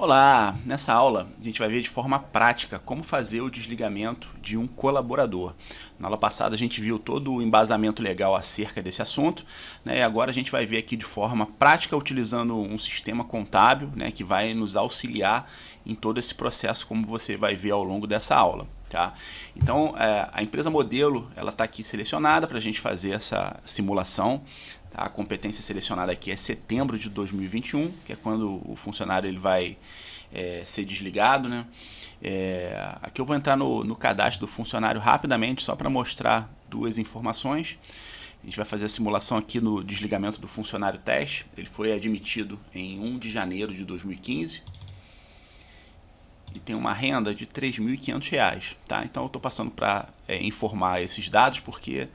Olá! Nessa aula a gente vai ver de forma prática como fazer o desligamento de um colaborador. Na aula passada a gente viu todo o embasamento legal acerca desse assunto, né? E agora a gente vai ver aqui de forma prática utilizando um sistema contábil, né, que vai nos auxiliar em todo esse processo, como você vai ver ao longo dessa aula. Tá? Então a empresa modelo ela está aqui selecionada para a gente fazer essa simulação. A competência selecionada aqui é setembro de 2021, que é quando o funcionário ele vai ser desligado, né? Aqui eu vou entrar no cadastro do funcionário rapidamente, só para mostrar duas informações. A gente vai fazer a simulação aqui no desligamento do funcionário teste. Ele foi admitido em 1 de janeiro de 2015 e tem uma renda de R$ 3.500. Tá? Então eu estou passando para informar esses dados porque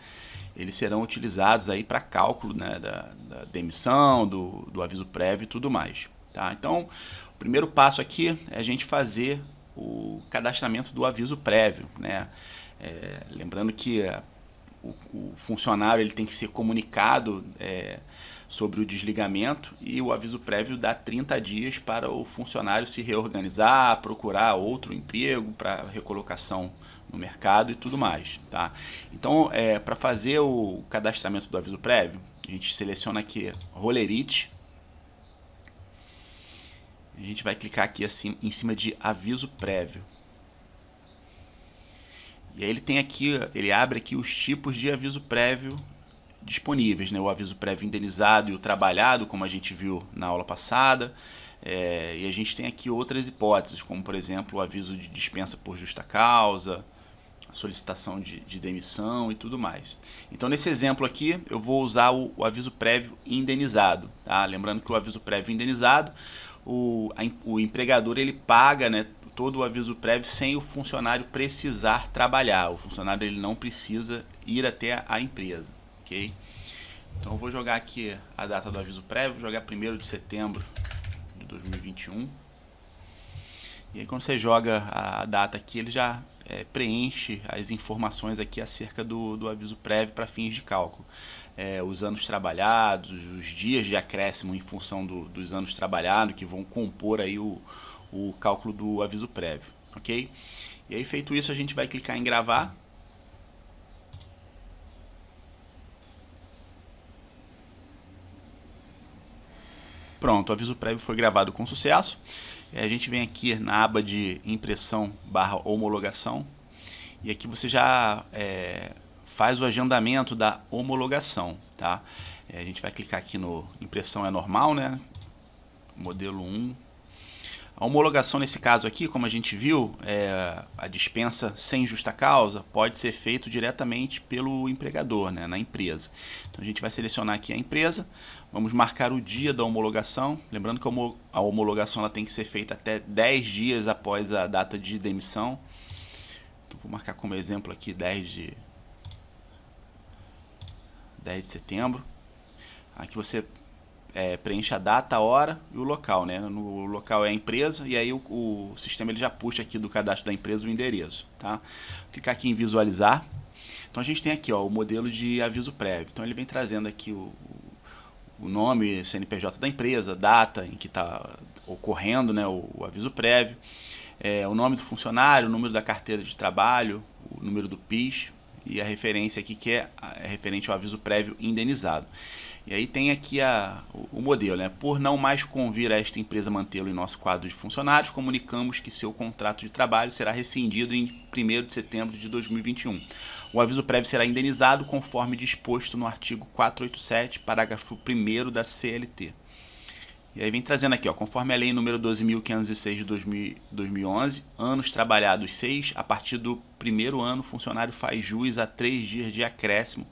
eles serão utilizados aí para cálculo, né, da demissão, do aviso prévio e tudo mais. Tá? Então, o primeiro passo aqui é a gente fazer o cadastramento do aviso prévio. Né? Lembrando que o funcionário ele tem que ser comunicado sobre o desligamento e o aviso prévio dá 30 dias para o funcionário se reorganizar, procurar outro emprego para recolocação no mercado e tudo mais. Tá? Então, para fazer o cadastramento do aviso prévio, a gente seleciona aqui Rolerite. A gente vai clicar aqui assim, em cima de aviso prévio. E aí ele abre aqui os tipos de aviso prévio disponíveis, né? O aviso prévio indenizado e o trabalhado, como a gente viu na aula passada. E a gente tem aqui outras hipóteses, como por exemplo o aviso de dispensa por justa causa, a solicitação de demissão e tudo mais. Então nesse exemplo aqui eu vou usar o aviso prévio indenizado. Tá? Lembrando que o aviso prévio indenizado, o empregador ele paga, né, todo o aviso prévio sem o funcionário precisar trabalhar. O funcionário ele não precisa ir até a empresa. Okay? Então eu vou jogar aqui a data do aviso prévio, vou jogar 1º de setembro de 2021. E aí quando você joga a data aqui, ele já preenche as informações aqui acerca do aviso prévio para fins de cálculo. Os anos trabalhados, os dias de acréscimo em função dos anos trabalhados, que vão compor aí o cálculo do aviso prévio. Ok? E aí feito isso, a gente vai clicar em gravar. Pronto, o aviso prévio foi gravado com sucesso. A gente vem aqui na aba de impressão / homologação e aqui você já faz o agendamento da homologação. Tá? A gente vai clicar aqui no impressão é normal, né? Modelo 1. A homologação nesse caso aqui, como a gente viu, a dispensa sem justa causa pode ser feito diretamente pelo empregador, né, na empresa. Então a gente vai selecionar aqui a empresa, vamos marcar o dia da homologação, lembrando que a homologação ela tem que ser feita até 10 dias após a data de demissão. Então vou marcar como exemplo aqui 10 de setembro. Aqui você preenche a data, a hora e o local, né? No local é a empresa e aí o sistema ele já puxa aqui do cadastro da empresa o endereço, tá? Vou clicar aqui em visualizar. Então a gente tem aqui, ó, o modelo de aviso prévio. Então ele vem trazendo aqui o nome, CNPJ da empresa, data em que está ocorrendo, né, o aviso prévio, o nome do funcionário, o número da carteira de trabalho, o número do PIS e a referência aqui que é referente ao aviso prévio indenizado. E aí tem aqui o modelo, né? Por não mais convir a esta empresa mantê-lo em nosso quadro de funcionários, comunicamos que seu contrato de trabalho será rescindido em 1º de setembro de 2021. O aviso prévio será indenizado conforme disposto no artigo 487, parágrafo 1º da CLT. E aí vem trazendo aqui, ó, conforme a lei número 12.506 de 2011, anos trabalhados 6, a partir do 1º ano o funcionário faz jus a 3 dias de acréscimo,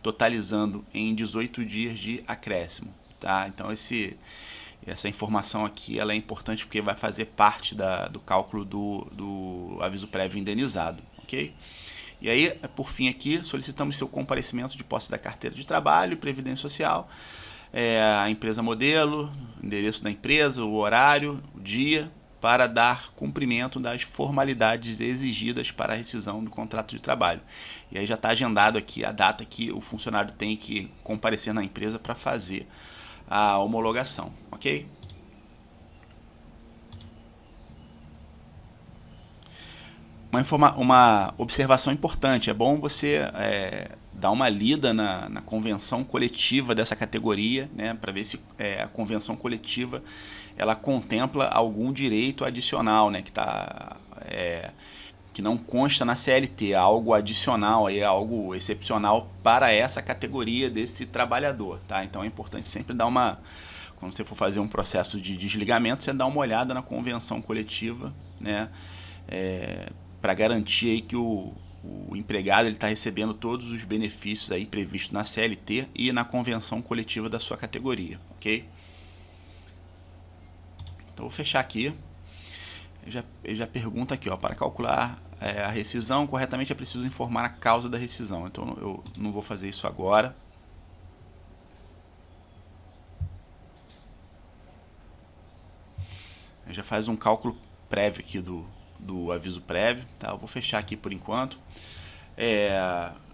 totalizando em 18 dias de acréscimo. Tá? Então essa informação aqui ela é importante porque vai fazer parte do cálculo do aviso prévio indenizado. Okay? E aí, por fim aqui, solicitamos seu comparecimento de posse da carteira de trabalho e previdência social, a empresa modelo, o endereço da empresa, o horário, o dia, para dar cumprimento das formalidades exigidas para a rescisão do contrato de trabalho. E aí já está agendado aqui a data que o funcionário tem que comparecer na empresa para fazer a homologação, ok? uma observação importante, é bom você dar uma lida na convenção coletiva dessa categoria, né, para ver se a convenção coletiva ela contempla algum direito adicional, né, que não consta na CLT, algo adicional, algo excepcional para essa categoria desse trabalhador. Tá? Então é importante sempre dar quando você for fazer um processo de desligamento, você dá uma olhada na convenção coletiva, né, para garantir aí que o empregado está recebendo todos os benefícios aí previstos na CLT e na convenção coletiva da sua categoria, ok? Então vou fechar aqui. Ele já pergunta aqui, ó, para calcular a rescisão corretamente é preciso informar a causa da rescisão. Então eu não vou fazer isso agora. Ele já faz um cálculo prévio aqui do aviso prévio, tá? Eu vou fechar aqui por enquanto.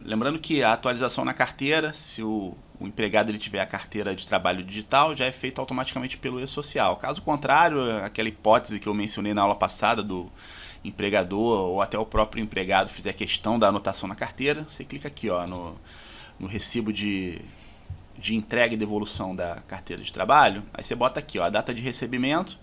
Lembrando que a atualização na carteira, se o empregado ele tiver a carteira de trabalho digital, já é feita automaticamente pelo e-social. Caso contrário, aquela hipótese que eu mencionei na aula passada do empregador ou até o próprio empregado fizer questão da anotação na carteira, você clica aqui, ó, no recibo de entrega e devolução da carteira de trabalho, aí você bota aqui, ó, a data de recebimento.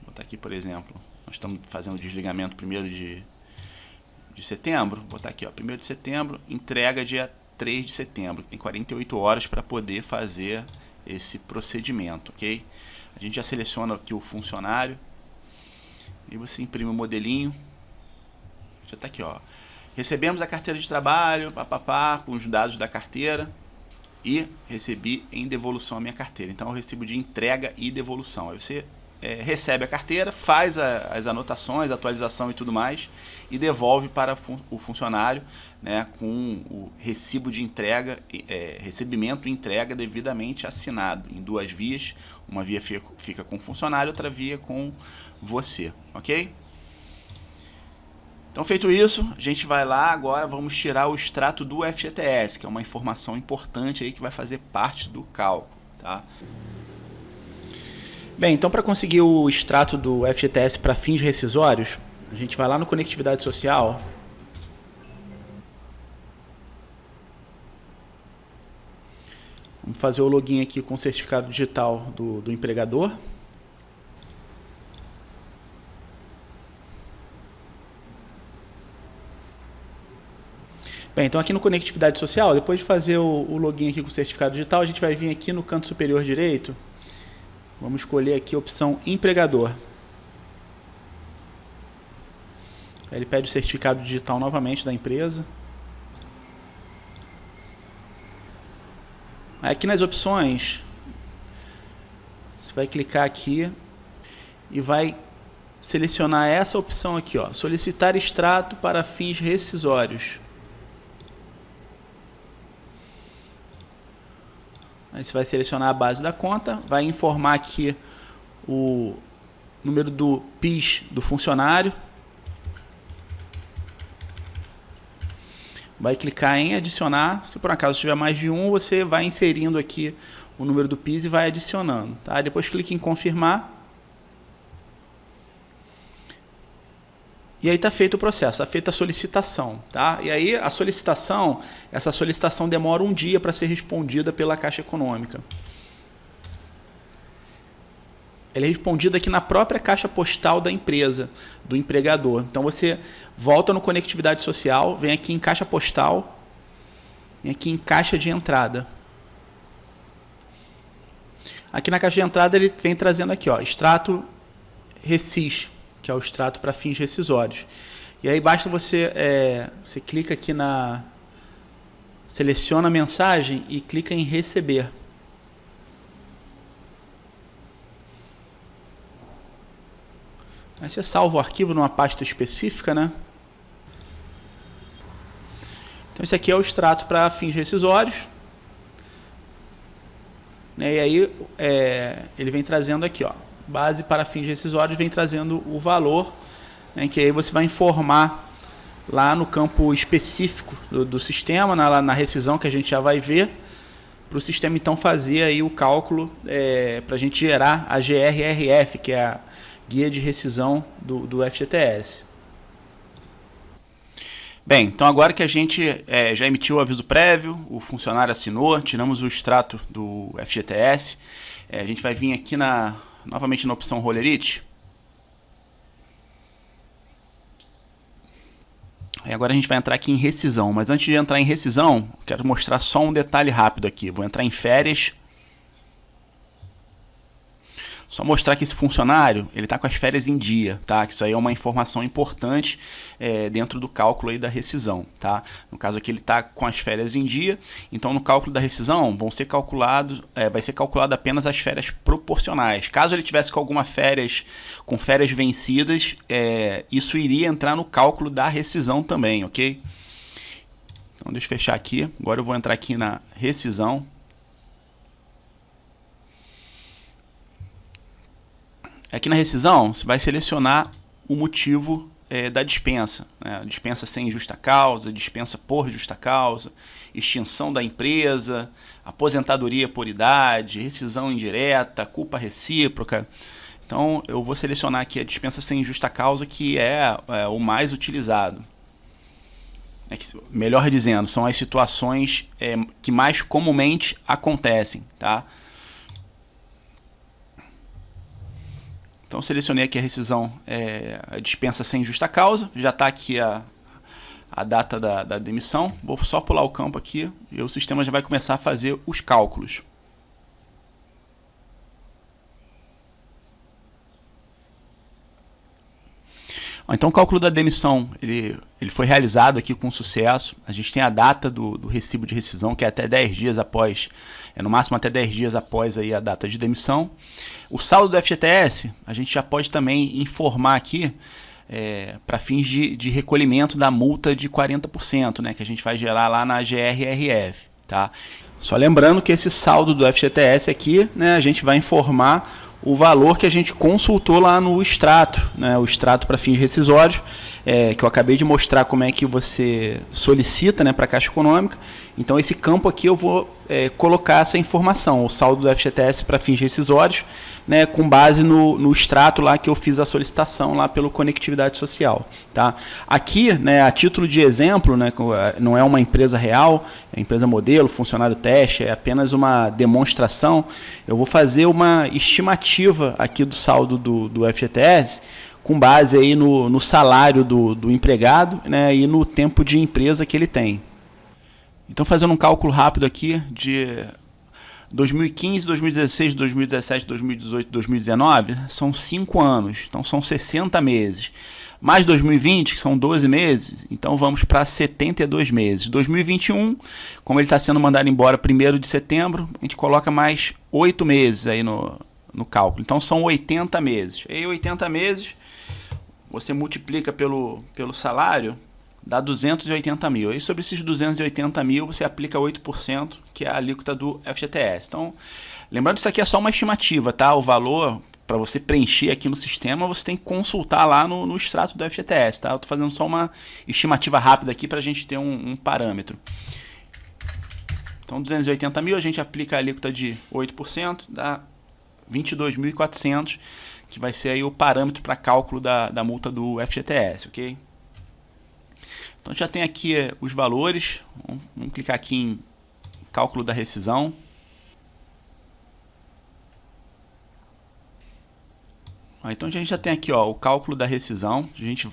Vou botar aqui, por exemplo, nós estamos fazendo o desligamento 1º de setembro, vou botar aqui, ó, 1º de setembro, entrega dia 3 de setembro, tem 48 horas para poder fazer esse procedimento, ok? A gente já seleciona aqui o funcionário e você imprime o modelinho, já está aqui, ó, recebemos a carteira de trabalho, com os dados da carteira e recebi em devolução a minha carteira, então eu recibo de entrega e devolução, aí você recebe a carteira, faz as anotações, atualização e tudo mais e devolve para o funcionário, né, com o recibo de entrega, recebimento e entrega devidamente assinado em 2 vias, uma via fica com o funcionário, outra via com você, ok? Então feito isso, a gente vai lá agora, vamos tirar o extrato do FGTS, que é uma informação importante aí que vai fazer parte do cálculo, tá? Bem, então para conseguir o extrato do FGTS para fins rescisórios, a gente vai lá no Conectividade Social. Vamos fazer o login aqui com o certificado digital do empregador. Bem, então aqui no Conectividade Social, depois de fazer o login aqui com o certificado digital, a gente vai vir aqui no canto superior direito. Vamos escolher aqui a opção empregador. Ele pede o certificado digital novamente da empresa. Aqui nas opções, você vai clicar aqui e vai selecionar essa opção aqui, ó, solicitar extrato para fins rescisórios. Aí você vai selecionar a base da conta, vai informar aqui o número do PIS do funcionário. Vai clicar em adicionar, se por acaso tiver mais de um, você vai inserindo aqui o número do PIS e vai adicionando. Tá? Depois clique em confirmar. E aí está feito o processo, está feita a solicitação. Tá? E aí essa solicitação demora um dia para ser respondida pela Caixa Econômica. Ela é respondida aqui na própria caixa postal da empresa, do empregador. Então você volta no Conectividade Social, vem aqui em caixa postal, vem aqui em caixa de entrada. Aqui na caixa de entrada ele vem trazendo aqui, ó, extrato rescis, que é o extrato para fins rescisórios. E aí basta você clica aqui seleciona a mensagem e clica em receber. Aí você salva o arquivo numa pasta específica, né? Então esse aqui é o extrato para fins rescisórios. E aí ele vem trazendo aqui, ó, base para fins rescisórios, vem trazendo o valor, né, que aí você vai informar lá no campo específico do sistema, na rescisão que a gente já vai ver, para o sistema então fazer aí o cálculo para a gente gerar a GRRF, que é a Guia de Rescisão do FGTS. Bem, então agora que a gente já emitiu o aviso prévio, o funcionário assinou, tiramos o extrato do FGTS, a gente vai vir aqui novamente na opção Rollerite. E agora a gente vai entrar aqui em rescisão, mas antes de entrar em rescisão, quero mostrar só um detalhe rápido aqui. Vou entrar em férias. Só mostrar que esse funcionário, ele está com as férias em dia, tá? Que isso aí é uma informação importante dentro do cálculo aí da rescisão, tá? No caso aqui ele está com as férias em dia, então no cálculo da rescisão vai ser calculado apenas as férias proporcionais. Caso ele tivesse com alguma com férias vencidas, isso iria entrar no cálculo da rescisão também, ok? Então deixa eu fechar aqui, agora eu vou entrar aqui na rescisão. Aqui na rescisão, você vai selecionar o motivo da dispensa. Né? Dispensa sem justa causa, dispensa por justa causa, extinção da empresa, aposentadoria por idade, rescisão indireta, culpa recíproca. Então, eu vou selecionar aqui a dispensa sem justa causa, que é o mais utilizado. Melhor dizendo, são as situações que mais comumente acontecem, tá? Então selecionei aqui a rescisão, a dispensa sem justa causa, já está aqui a data da demissão, vou só pular o campo aqui e o sistema já vai começar a fazer os cálculos. Então o cálculo da demissão ele foi realizado aqui com sucesso. A gente tem a data do recibo de rescisão, que é até 10 dias após, no máximo até 10 dias após aí a data de demissão. O saldo do FGTS, a gente já pode também informar aqui para fins de recolhimento da multa de 40%, né, que a gente vai gerar lá na GRRF. Tá? Só lembrando que esse saldo do FGTS aqui, né, a gente vai informar o valor que a gente consultou lá no extrato, né, o extrato para fins rescisórios, que eu acabei de mostrar como é que você solicita, né, para a Caixa Econômica. Então esse campo aqui eu vou colocar essa informação, o saldo do FGTS para fins rescisórios, né, com base no extrato lá que eu fiz a solicitação lá pelo Conectividade Social. Tá? Aqui, né, a título de exemplo, né, não é uma empresa real, é empresa modelo, funcionário teste, é apenas uma demonstração. Eu vou fazer uma estimativa aqui do saldo do FGTS com base aí no salário do empregado, né, e no tempo de empresa que ele tem. Então, fazendo um cálculo rápido aqui de 2015, 2016, 2017, 2018, 2019, são 5 anos, então são 60 meses. Mais 2020, que são 12 meses, então vamos para 72 meses. 2021, como ele está sendo mandado embora 1º de setembro, a gente coloca mais 8 meses aí no cálculo. Então são 80 meses. E aí 80 meses, você multiplica pelo salário, dá 280 mil. Aí sobre esses 280 mil, você aplica 8%, que é a alíquota do FGTS. Então, lembrando que isso aqui é só uma estimativa, tá? O valor, para você preencher aqui no sistema, você tem que consultar lá no extrato do FGTS, tá? Eu estou fazendo só uma estimativa rápida aqui para a gente ter um parâmetro. Então, 280 mil, a gente aplica a alíquota de 8%, dá 22.400, que vai ser aí o parâmetro para cálculo da multa do FGTS, ok? Então já tem aqui os valores, vamos clicar aqui em cálculo da rescisão. Então a gente já tem aqui o cálculo da rescisão, a gente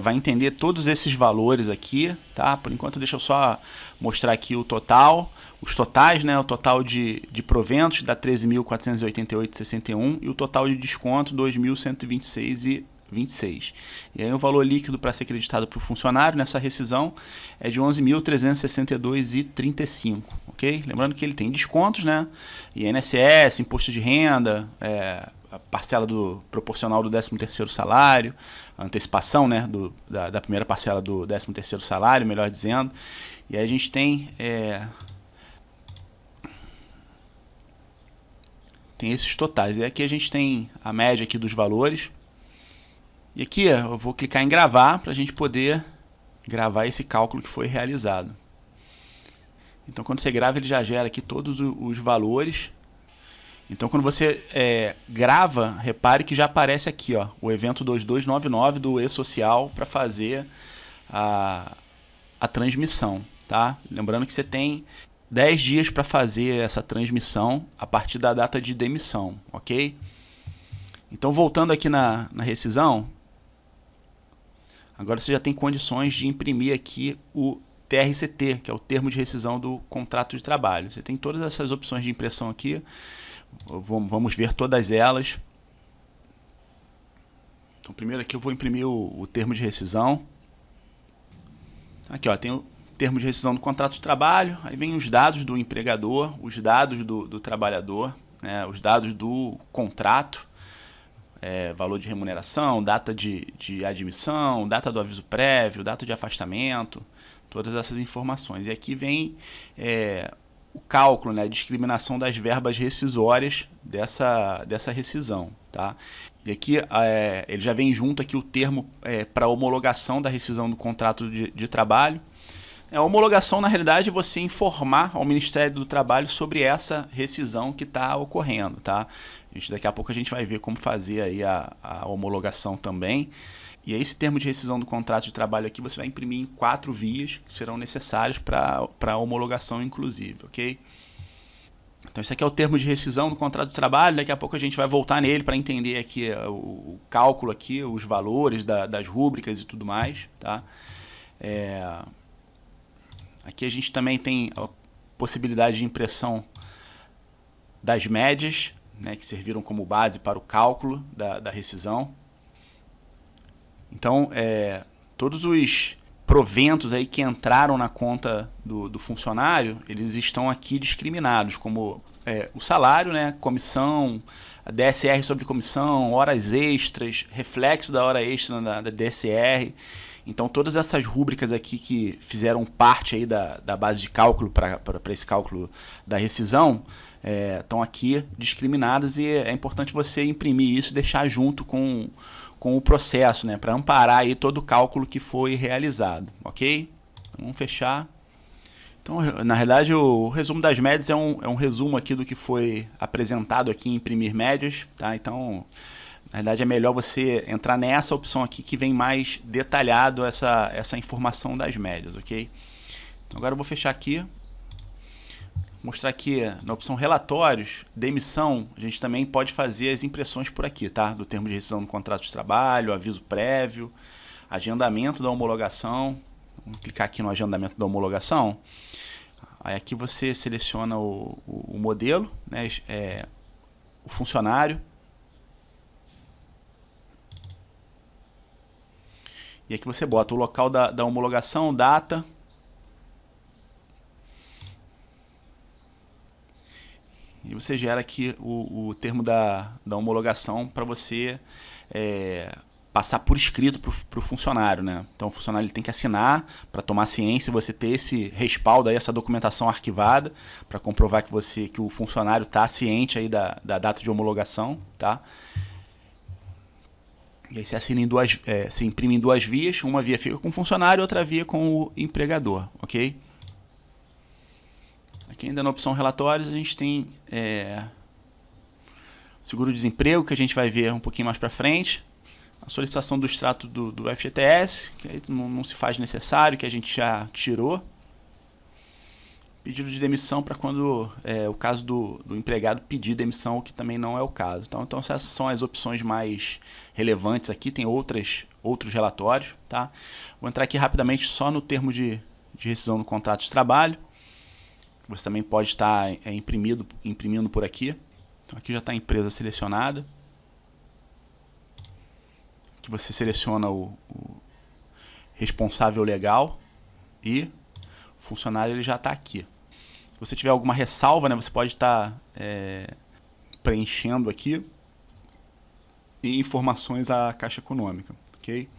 vai entender todos esses valores aqui, tá? Por enquanto deixa eu só mostrar aqui o total, os totais, né? O total de proventos dá 13.488,61 e o total de desconto 2.126,26. E aí o valor líquido para ser acreditado para o funcionário nessa rescisão é de 11.362,35, ok? Lembrando que ele tem descontos, né? INSS, imposto de renda, a parcela proporcional do 13º salário, a antecipação, né, da primeira parcela do 13º salário, melhor dizendo. E aí a gente tem esses totais. E aqui a gente tem a média aqui dos valores. E aqui eu vou clicar em gravar para a gente poder gravar esse cálculo que foi realizado. Então quando você grava, ele já gera aqui todos os valores. Então quando você grava, repare que já aparece aqui o evento 2299 do E-Social para fazer a transmissão, tá? Lembrando que você tem 10 dias para fazer essa transmissão a partir da data de demissão, ok? Então, voltando aqui na rescisão, agora você já tem condições de imprimir aqui o TRCT, que é o termo de rescisão do contrato de trabalho. Você tem todas essas opções de impressão aqui, vamos ver todas elas. Então, primeiro aqui eu vou imprimir o termo de rescisão. Aqui, ó, tem o termo de rescisão do contrato de trabalho, aí vem os dados do empregador, os dados do trabalhador, né, os dados do contrato, valor de remuneração, data de admissão, data do aviso prévio, data de afastamento, todas essas informações. E aqui vem o cálculo, né, a discriminação das verbas rescisórias dessa rescisão, tá? E aqui ele já vem junto aqui o termo para homologação da rescisão do contrato de trabalho. A homologação, na realidade, é você informar ao Ministério do Trabalho sobre essa rescisão que está ocorrendo, tá? Daqui a pouco a gente vai ver como fazer aí a homologação também. E aí esse termo de rescisão do contrato de trabalho aqui você vai imprimir em 4 vias que serão necessárias para a homologação inclusive, ok? Então esse aqui é o termo de rescisão do contrato de trabalho, daqui a pouco a gente vai voltar nele para entender aqui o cálculo aqui, os valores das rúbricas e tudo mais, tá? Aqui a gente também tem a possibilidade de impressão das médias, né, que serviram como base para o cálculo da rescisão. Então, todos os proventos aí que entraram na conta do funcionário, eles estão aqui discriminados, como o salário, né, comissão, a DSR sobre comissão, horas extras, reflexo da hora extra da DSR. Então, todas essas rúbricas aqui que fizeram parte aí da base de cálculo para esse cálculo da rescisão, estão aqui discriminadas e é importante você imprimir isso e deixar junto com o processo, né, para amparar aí todo o cálculo que foi realizado, ok? Então, vamos fechar. Então, na realidade, o resumo das médias é um resumo aqui do que foi apresentado aqui em imprimir médias, tá? Então, na verdade, é melhor você entrar nessa opção aqui que vem mais detalhado essa informação das médias, ok? Então, agora eu vou fechar aqui. Mostrar aqui na opção relatórios, demissão, a gente também pode fazer as impressões por aqui, tá? Do termo de rescisão do contrato de trabalho, aviso prévio, agendamento da homologação. Vamos clicar aqui no agendamento da homologação. Aí aqui você seleciona o modelo, né? O funcionário. E aqui você bota o local da homologação, data. E você gera aqui o termo da homologação para você passar por escrito para o funcionário, né? Então o funcionário ele tem que assinar para tomar ciência e você ter esse respaldo, aí, essa documentação arquivada para comprovar que o funcionário está ciente aí da data de homologação, tá? E aí você assina se imprime em 2 vias, uma via fica com o funcionário, outra via com o empregador, ok? Aqui ainda na opção relatórios a gente tem seguro-desemprego, que a gente vai ver um pouquinho mais para frente. A solicitação do extrato do FGTS, que aí não se faz necessário, que a gente já tirou. Pedido de demissão para quando o caso do empregado pedir demissão, o que também não é o caso. Então essas são as opções mais relevantes aqui, tem outros relatórios, tá? Vou entrar aqui rapidamente só no termo de rescisão do contrato de trabalho. Você também pode estar imprimindo por aqui. Então aqui já está a empresa selecionada. Aqui você seleciona o responsável legal e o funcionário ele já está aqui. Se você tiver alguma ressalva, né, você pode estar preenchendo aqui e informações à Caixa Econômica, ok?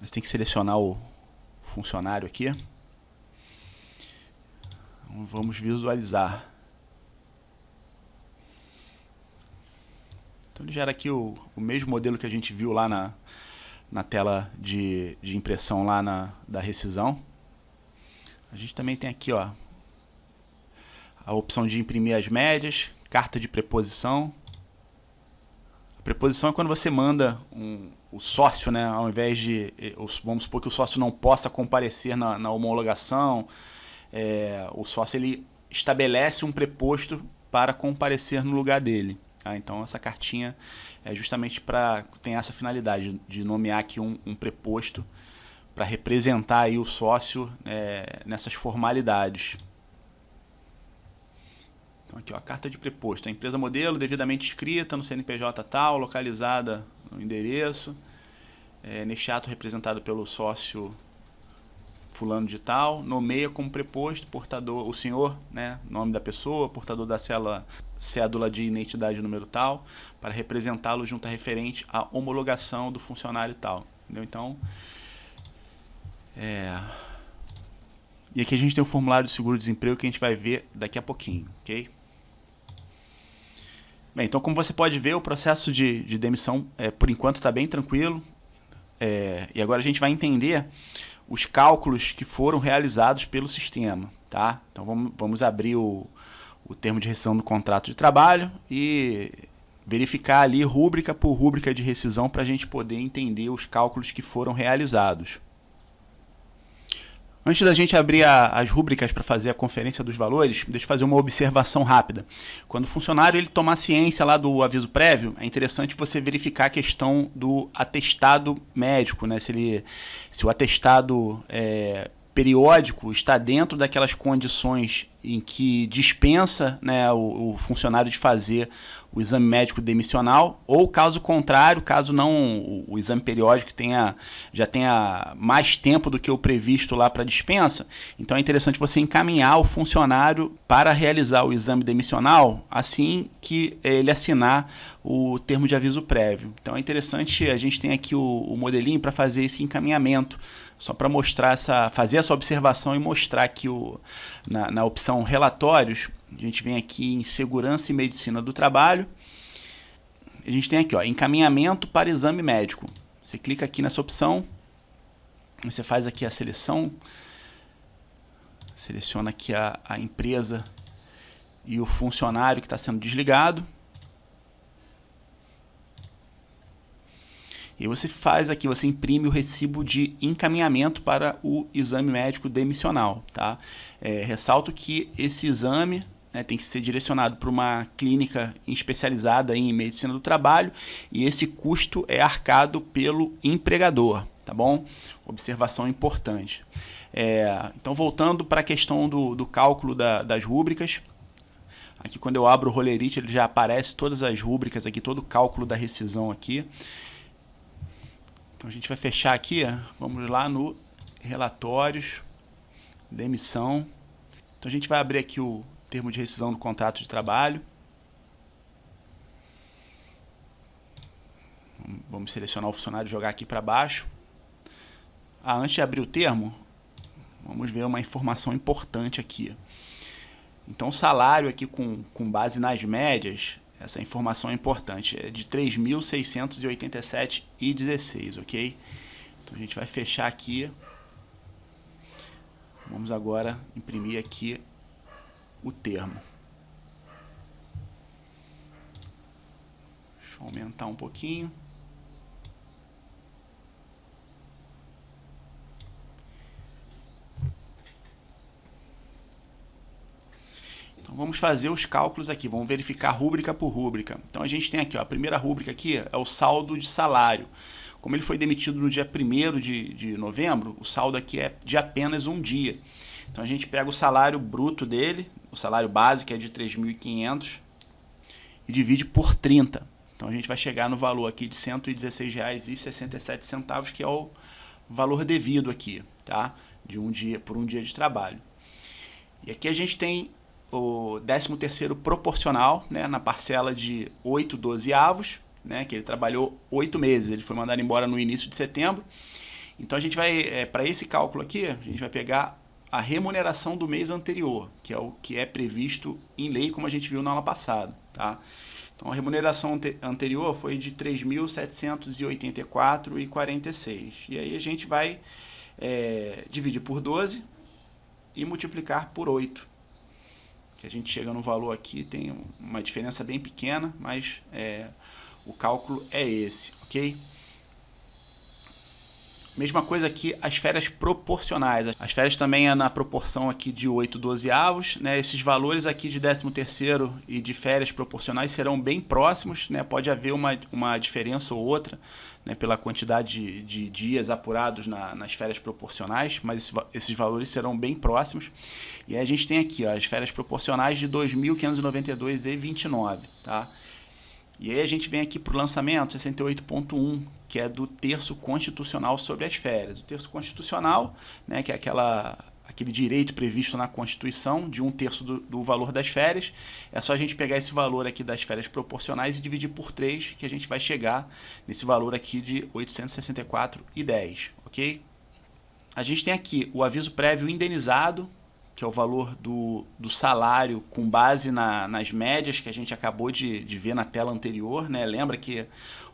Você tem que selecionar o funcionário aqui. Vamos visualizar. Então ele gera aqui o mesmo modelo que a gente viu lá na tela de impressão lá da rescisão. A gente também tem aqui, ó, a opção de imprimir as médias, carta de preposição. A preposição é quando você manda o sócio, né, ao invés de... Vamos supor que o sócio não possa comparecer na homologação. O sócio ele estabelece um preposto para comparecer no lugar dele. Tá? Então essa cartinha é justamente para tem essa finalidade de nomear aqui um preposto para representar aí o sócio nessas formalidades. Então aqui, ó, a carta de preposto. A empresa modelo devidamente inscrita no CNPJ tal, localizada no endereço. Neste ato representado pelo sócio fulano de tal, nomeia como preposto portador, o senhor, né, nome da pessoa, portador da cédula de identidade número tal, para representá-lo junto a referente à homologação do funcionário tal. Entendeu? Então, e aqui a gente tem o formulário de seguro-desemprego que a gente vai ver daqui a pouquinho, ok? Bem, então como você pode ver, o processo de demissão, por enquanto, está bem tranquilo. E agora a gente vai entender os cálculos que foram realizados pelo sistema. Tá? Então vamos abrir o termo de rescisão do contrato de trabalho e verificar ali rúbrica por rúbrica de rescisão para a gente poder entender os cálculos que foram realizados. Antes da gente abrir as rúbricas para fazer a conferência dos valores, deixa eu fazer uma observação rápida. Quando o funcionário ele tomar ciência lá do aviso prévio, é interessante você verificar a questão do atestado médico, né? Se o atestado periódico está dentro daquelas condições em que dispensa, né, o funcionário de fazer o exame médico demissional, ou caso contrário, caso não o exame periódico já tenha mais tempo do que o previsto lá para dispensa, então é interessante você encaminhar o funcionário para realizar o exame demissional assim que ele assinar o termo de aviso prévio. Então é interessante, a gente tem aqui o modelinho para fazer esse encaminhamento, só para mostrar fazer essa observação e mostrar que na opção relatórios, a gente vem aqui em segurança e medicina do trabalho, a gente tem aqui, ó, encaminhamento para exame médico. Você clica aqui nessa opção, você faz aqui a seleção, seleciona aqui a empresa e o funcionário que está sendo desligado. E você faz aqui, você imprime o recibo de encaminhamento para o exame médico demissional. Tá? Ressalto que esse exame tem que ser direcionado para uma clínica especializada em medicina do trabalho e esse custo é arcado pelo empregador. Tá bom? Observação importante. Então, voltando para a questão do cálculo das rúbricas. Aqui, quando eu abro o Rollerite, ele já aparece todas as rúbricas aqui, todo o cálculo da rescisão aqui. Então a gente vai fechar aqui, vamos lá no relatórios, demissão. Então a gente vai abrir aqui o termo de rescisão do contrato de trabalho. Vamos selecionar o funcionário e jogar aqui para baixo. Antes de abrir o termo, vamos ver uma informação importante aqui. Então o salário aqui com base nas médias, essa informação é importante, é de R$ 3.687,16, ok? Então a gente vai fechar aqui. Vamos agora imprimir aqui o termo. Deixa eu aumentar um pouquinho. Então vamos fazer os cálculos aqui, vamos verificar rúbrica por rúbrica. Então a gente tem aqui, ó, a primeira rúbrica aqui é o saldo de salário. Como ele foi demitido no dia 1º de novembro, o saldo aqui é de apenas um dia. Então a gente pega o salário bruto dele, o salário base que é de 3.500 e divide por 30. Então a gente vai chegar no valor aqui de R$ 116,67, que é o valor devido aqui, tá? Por um dia de trabalho. E aqui a gente tem o 13º proporcional, né, na parcela de 8/12, né, que ele trabalhou 8 meses, ele foi mandado embora no início de setembro. Então a gente vai, para esse cálculo aqui, a gente vai pegar a remuneração do mês anterior, que é o que é previsto em lei, como a gente viu na aula passada. Tá? Então a remuneração anterior foi de R$ 3.784,46. E aí a gente vai dividir por 12 e multiplicar por 8. que a gente chega no valor aqui, tem uma diferença bem pequena, mas o cálculo é esse, ok? Mesma coisa aqui, as férias proporcionais. As férias também é na proporção aqui de 8/12, né? Esses valores aqui de 13º e de férias proporcionais serão bem próximos, né? Pode haver uma diferença ou outra, né? Pela quantidade de dias apurados nas férias proporcionais, mas esses valores serão bem próximos. E aí a gente tem aqui, ó, as férias proporcionais de 2.592,29, tá? E aí a gente vem aqui para o lançamento 68.1, que é do terço constitucional sobre as férias. O terço constitucional, né, que é aquele direito previsto na Constituição de 1/3 do valor das férias. É só a gente pegar esse valor aqui das férias proporcionais e dividir por 3, que a gente vai chegar nesse valor aqui de R$ 864,10, ok? A gente tem aqui o aviso prévio indenizado, que é o valor do salário com base nas médias que a gente acabou de ver na tela anterior, né? Lembra que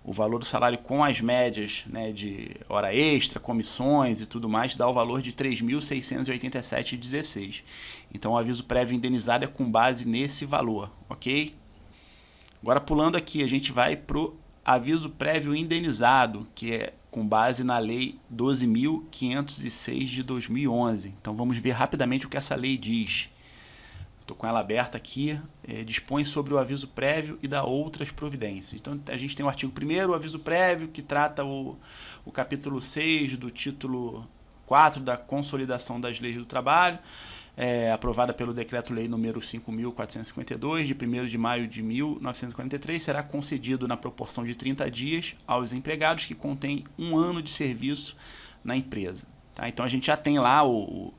o valor do salário com as médias, né, de hora extra, comissões e tudo mais, dá o valor de R$ 3.687,16. Então o aviso prévio indenizado é com base nesse valor, ok? Agora pulando aqui, a gente vai para o aviso prévio indenizado, que é com base na Lei 12.506 de 2011. Então vamos ver rapidamente o que essa lei diz. Estou com ela aberta aqui. Dispõe sobre o aviso prévio e dá outras providências. Então a gente tem o artigo 1º, o aviso prévio, que trata o capítulo 6 do título 4 da Consolidação das Leis do Trabalho, aprovada pelo Decreto-Lei número 5.452, de 1º de maio de 1943, será concedido na proporção de 30 dias aos empregados que contêm 1 ano de serviço na empresa. Tá? Então a gente já tem lá o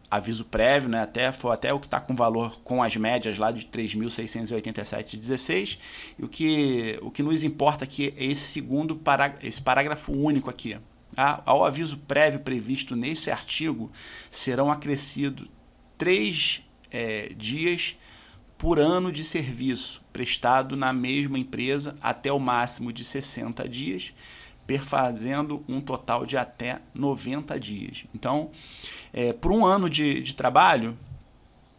aviso prévio, né? Foi até o que está com valor com as médias lá de 3.687,16. E o que nos importa aqui é esse parágrafo único aqui. Ao aviso prévio previsto nesse artigo, serão acrescidos 3 dias por ano de serviço prestado na mesma empresa até o máximo de 60 dias, perfazendo um total de até 90 dias. Então, por 1 ano de trabalho,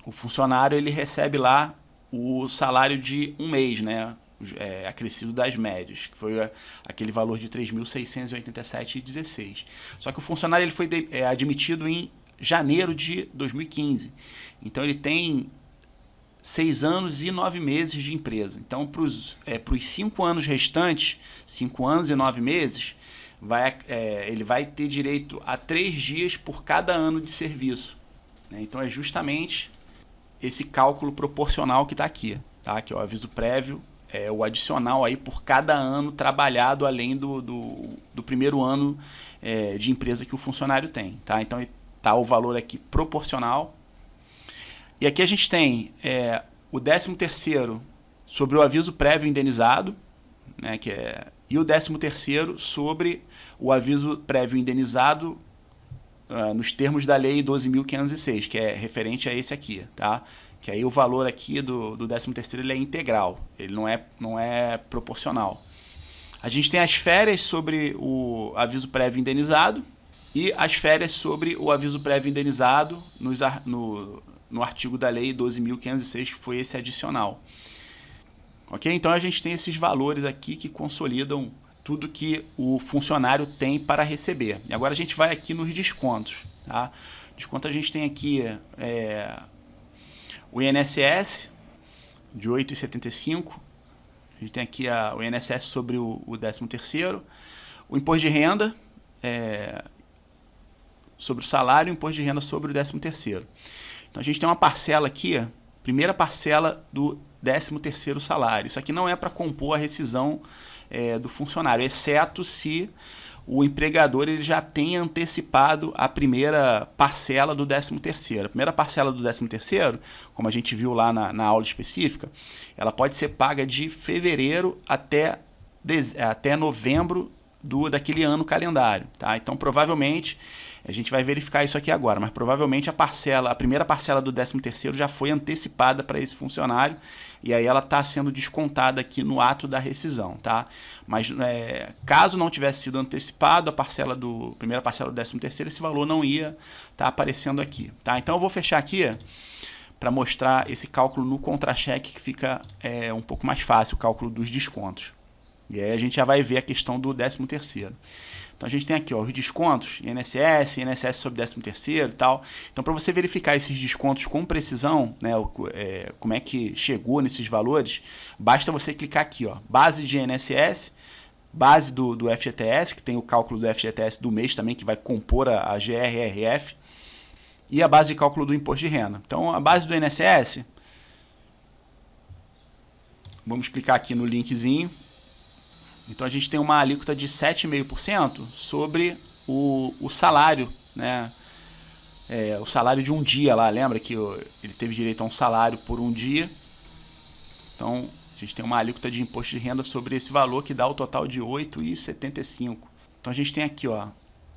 o funcionário ele recebe lá o salário de 1 mês, né? Acrescido das médias, que foi aquele valor de 3.687,16. Só que o funcionário ele foi admitido em janeiro de 2015. Então ele tem 6 anos e 9 meses de empresa. Então para os 5 anos restantes, 5 anos e 9 meses, ele vai ter direito a 3 dias por cada ano de serviço, né? Então é justamente esse cálculo proporcional que está aqui, tá? Que é o aviso prévio, o adicional aí por cada ano trabalhado além do primeiro ano de empresa que o funcionário tem, tá? Então está o valor aqui proporcional. E aqui a gente tem o 13º sobre o aviso prévio indenizado, né, e o 13º sobre o aviso prévio indenizado nos termos da Lei 12.506, que é referente a esse aqui, tá? Que aí o valor aqui do 13º ele é integral, ele não é proporcional. A gente tem as férias sobre o aviso prévio indenizado e as férias sobre o aviso prévio indenizado no artigo da Lei 12.506, que foi esse adicional. Ok? Então a gente tem esses valores aqui que consolidam tudo que o funcionário tem para receber. E agora a gente vai aqui nos descontos. Tá? Desconto a gente tem aqui o INSS de 8,75. A gente tem aqui o INSS sobre o 13º. O imposto de renda sobre o salário e o imposto de renda sobre o 13º. Então a gente tem uma parcela aqui, primeira parcela do 13º salário. Isso aqui não é para compor a rescisão do funcionário, exceto se o empregador ele já tem antecipado a primeira parcela do 13º. A primeira parcela do 13º, como a gente viu lá na aula específica, ela pode ser paga de fevereiro até novembro daquele ano calendário. Tá? Então, provavelmente, a gente vai verificar isso aqui agora, mas provavelmente a primeira parcela do 13º já foi antecipada para esse funcionário e aí ela está sendo descontada aqui no ato da rescisão. Tá? Mas caso não tivesse sido antecipado a primeira parcela do 13º, esse valor não ia estar aparecendo aqui. Tá? Então eu vou fechar aqui para mostrar esse cálculo no contra-cheque, que fica um pouco mais fácil, o cálculo dos descontos. E aí a gente já vai ver a questão do 13º. Então a gente tem aqui, ó, os descontos, INSS sobre 13º e tal. Então, para você verificar esses descontos com precisão, né, como é que chegou nesses valores, basta você clicar aqui, ó, base de INSS, base do FGTS, que tem o cálculo do FGTS do mês também, que vai compor a GRRF, e a base de cálculo do imposto de renda. Então, a base do INSS, vamos clicar aqui no linkzinho. Então, a gente tem uma alíquota de 7,5% sobre o salário, né? O salário de um dia lá, lembra que ele teve direito a um salário por um dia. Então, a gente tem uma alíquota de imposto de renda sobre esse valor, que dá o total de R$ 8,75. Então, a gente tem aqui, ó,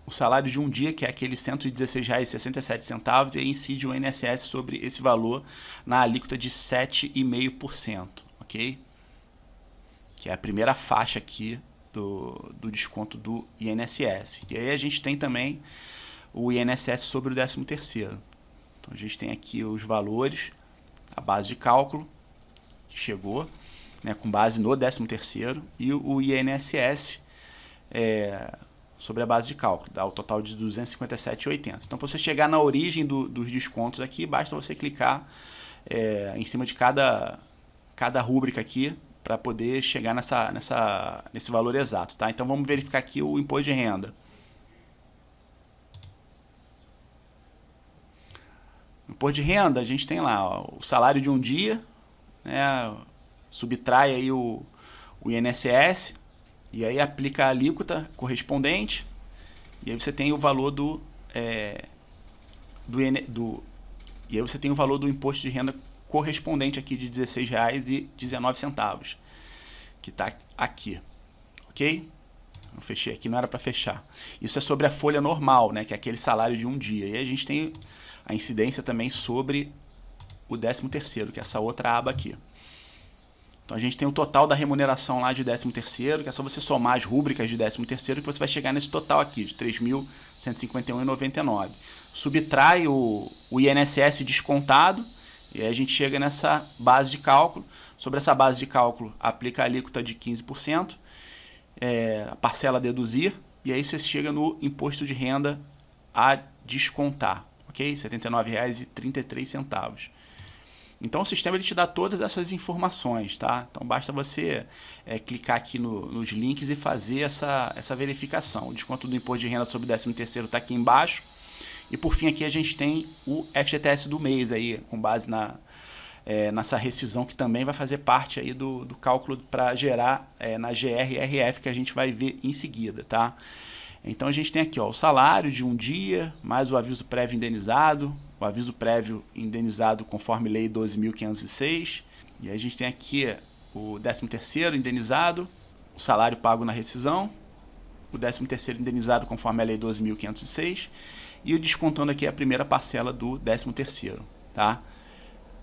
o salário de um dia, que é aquele R$ 116,67, e aí incide o INSS sobre esse valor na alíquota de 7,5%, ok? Que é a primeira faixa aqui do desconto do INSS. E aí a gente tem também o INSS sobre o 13º. Então, a gente tem aqui os valores, a base de cálculo, que chegou, né, com base no 13º, e o INSS sobre a base de cálculo, dá o total de R$ 257,80. Então, para você chegar na origem dos descontos aqui, basta você clicar em cima de cada rúbrica aqui, para poder chegar nesse valor exato, tá? Então, vamos verificar aqui o imposto de renda. No imposto de renda, a gente tem lá, ó, o salário de um dia, né, subtrai aí o INSS, e aí aplica a alíquota correspondente, e aí você tem o valor e aí você tem o valor do imposto de renda correspondente aqui de R$ 16,19, que está aqui, ok? Eu fechei aqui, não era para fechar. Isso é sobre a folha normal, né, que é aquele salário de um dia. E aí a gente tem a incidência também sobre o 13º, que é essa outra aba aqui. Então a gente tem o total da remuneração lá de 13º, que é só você somar as rúbricas de 13º, que você vai chegar nesse total aqui, de R$ 3.151,99. Subtrai o INSS descontado, e aí a gente chega nessa base de cálculo. Sobre essa base de cálculo, aplica a alíquota de 15%, a parcela a deduzir, e aí você chega no imposto de renda a descontar, ok? R$ 79,33. Então o sistema ele te dá todas essas informações, tá? Então basta você clicar aqui nos links e fazer essa verificação. O desconto do imposto de renda sobre o 13º está aqui embaixo. E por fim aqui a gente tem o FGTS do mês aí, com base nessa rescisão, que também vai fazer parte aí do cálculo para gerar na GRRF, que a gente vai ver em seguida, tá? Então a gente tem aqui, ó, o salário de um dia, mais o aviso prévio indenizado, o aviso prévio indenizado conforme lei 12.506, e aí a gente tem aqui o 13º indenizado, o salário pago na rescisão, o 13º indenizado conforme a lei 12.506, e o descontando aqui a primeira parcela do 13º, tá?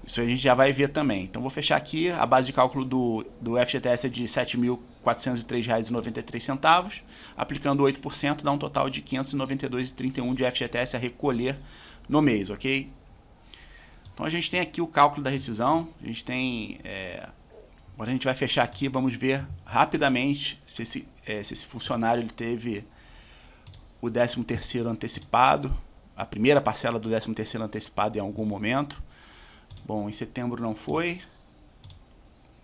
Isso a gente já vai ver também. Então vou fechar aqui, a base de cálculo do FGTS é de R$ 7.403,93, aplicando 8% dá um total de R$ 592,31 de FGTS a recolher no mês, ok? Então a gente tem aqui o cálculo da rescisão, a gente tem... agora a gente vai fechar aqui, vamos ver rapidamente se esse funcionário ele teve o 13º antecipado, a primeira parcela do 13º antecipado em algum momento. Bom, em setembro não foi.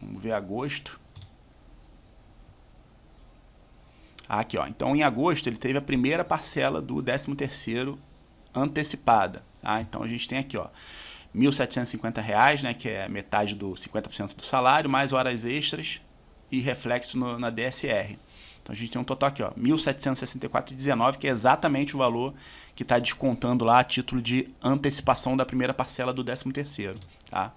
Vamos ver agosto. Aqui, ó. Então, em agosto, ele teve a primeira parcela do 13º antecipada. Tá? Então, a gente tem aqui, ó, R$ 1.750, né, que é metade do 50% do salário, mais horas extras e reflexo na DSR. Então, a gente tem um total aqui, ó, R$ 1.764,19, que é exatamente o valor que está descontando lá a título de antecipação da primeira parcela do 13º, tá?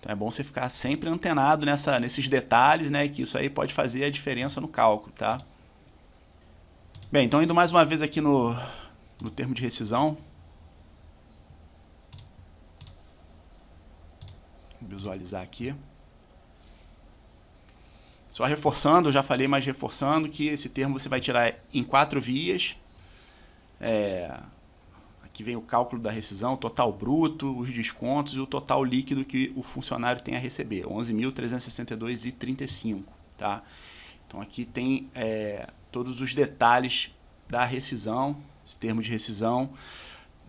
Então, é bom você ficar sempre antenado nesses detalhes, né, que isso aí pode fazer a diferença no cálculo, tá? Bem, então, indo mais uma vez aqui no termo de rescisão. Vou visualizar aqui. Só reforçando, eu já falei, mas reforçando que esse termo você vai tirar em 4 vias. que vem o cálculo da rescisão, o total bruto, os descontos e o total líquido que o funcionário tem a receber, 11.362,35, tá? Então aqui tem todos os detalhes da rescisão, esse termo de rescisão,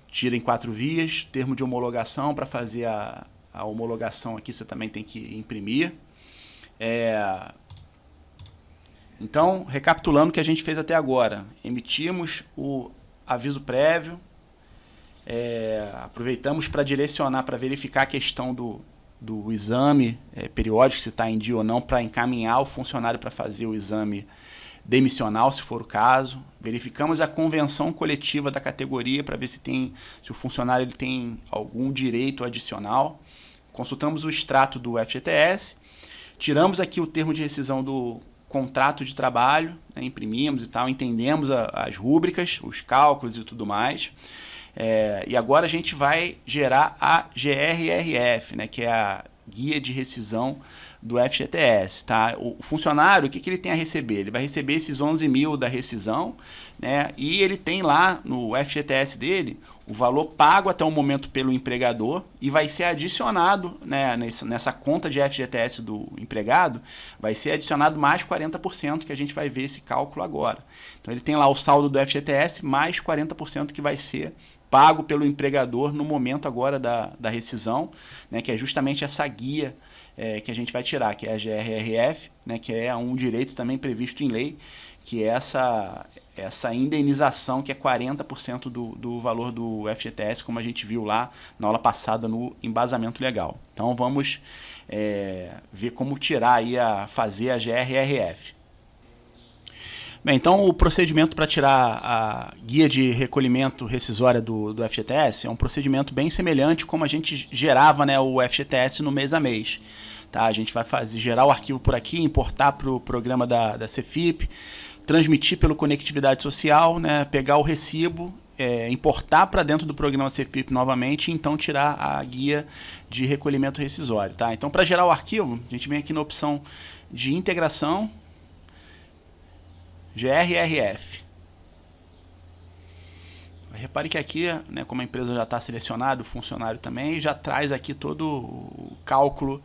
tira em 4 vias, termo de homologação, para fazer a homologação aqui você também tem que imprimir. Então, recapitulando o que a gente fez até agora, emitimos o aviso prévio, aproveitamos para direcionar, para verificar a questão do exame periódico, se está em dia ou não, para encaminhar o funcionário para fazer o exame demissional, se for o caso. Verificamos a convenção coletiva da categoria para ver se o funcionário ele tem algum direito adicional. Consultamos o extrato do FGTS, tiramos aqui o termo de rescisão do contrato de trabalho, né, imprimimos e tal, entendemos as rúbricas, os cálculos e tudo mais. E agora a gente vai gerar a GRRF, né, que é a Guia de Rescisão do FGTS. Tá? O funcionário, o que ele tem a receber? Ele vai receber esses 11 mil da rescisão, né, e ele tem lá no FGTS dele o valor pago até o momento pelo empregador e vai ser adicionado, né, nessa conta de FGTS do empregado, vai ser adicionado mais 40%, que a gente vai ver esse cálculo agora. Então ele tem lá o saldo do FGTS mais 40% que vai ser pago pelo empregador no momento agora da rescisão, né, que é justamente essa guia que a gente vai tirar, que é a GRRF, né, que é um direito também previsto em lei, que é essa indenização que é 40% do valor do FGTS, como a gente viu lá na aula passada no embasamento legal. Então vamos ver como tirar aí fazer a GRRF. Bem, então o procedimento para tirar a guia de recolhimento rescisória do FGTS é um procedimento bem semelhante como a gente gerava, né, o FGTS no mês a mês. Tá? A gente vai gerar o arquivo por aqui, importar para o programa da Cefip, transmitir pelo Conectividade Social, né, pegar o recibo, importar para dentro do programa Cefip novamente e então tirar a guia de recolhimento rescisório. Tá? Então, para gerar o arquivo, a gente vem aqui na opção de integração, GRRF. Repare que aqui, né, como a empresa já está selecionada, o funcionário também, já traz aqui todo o cálculo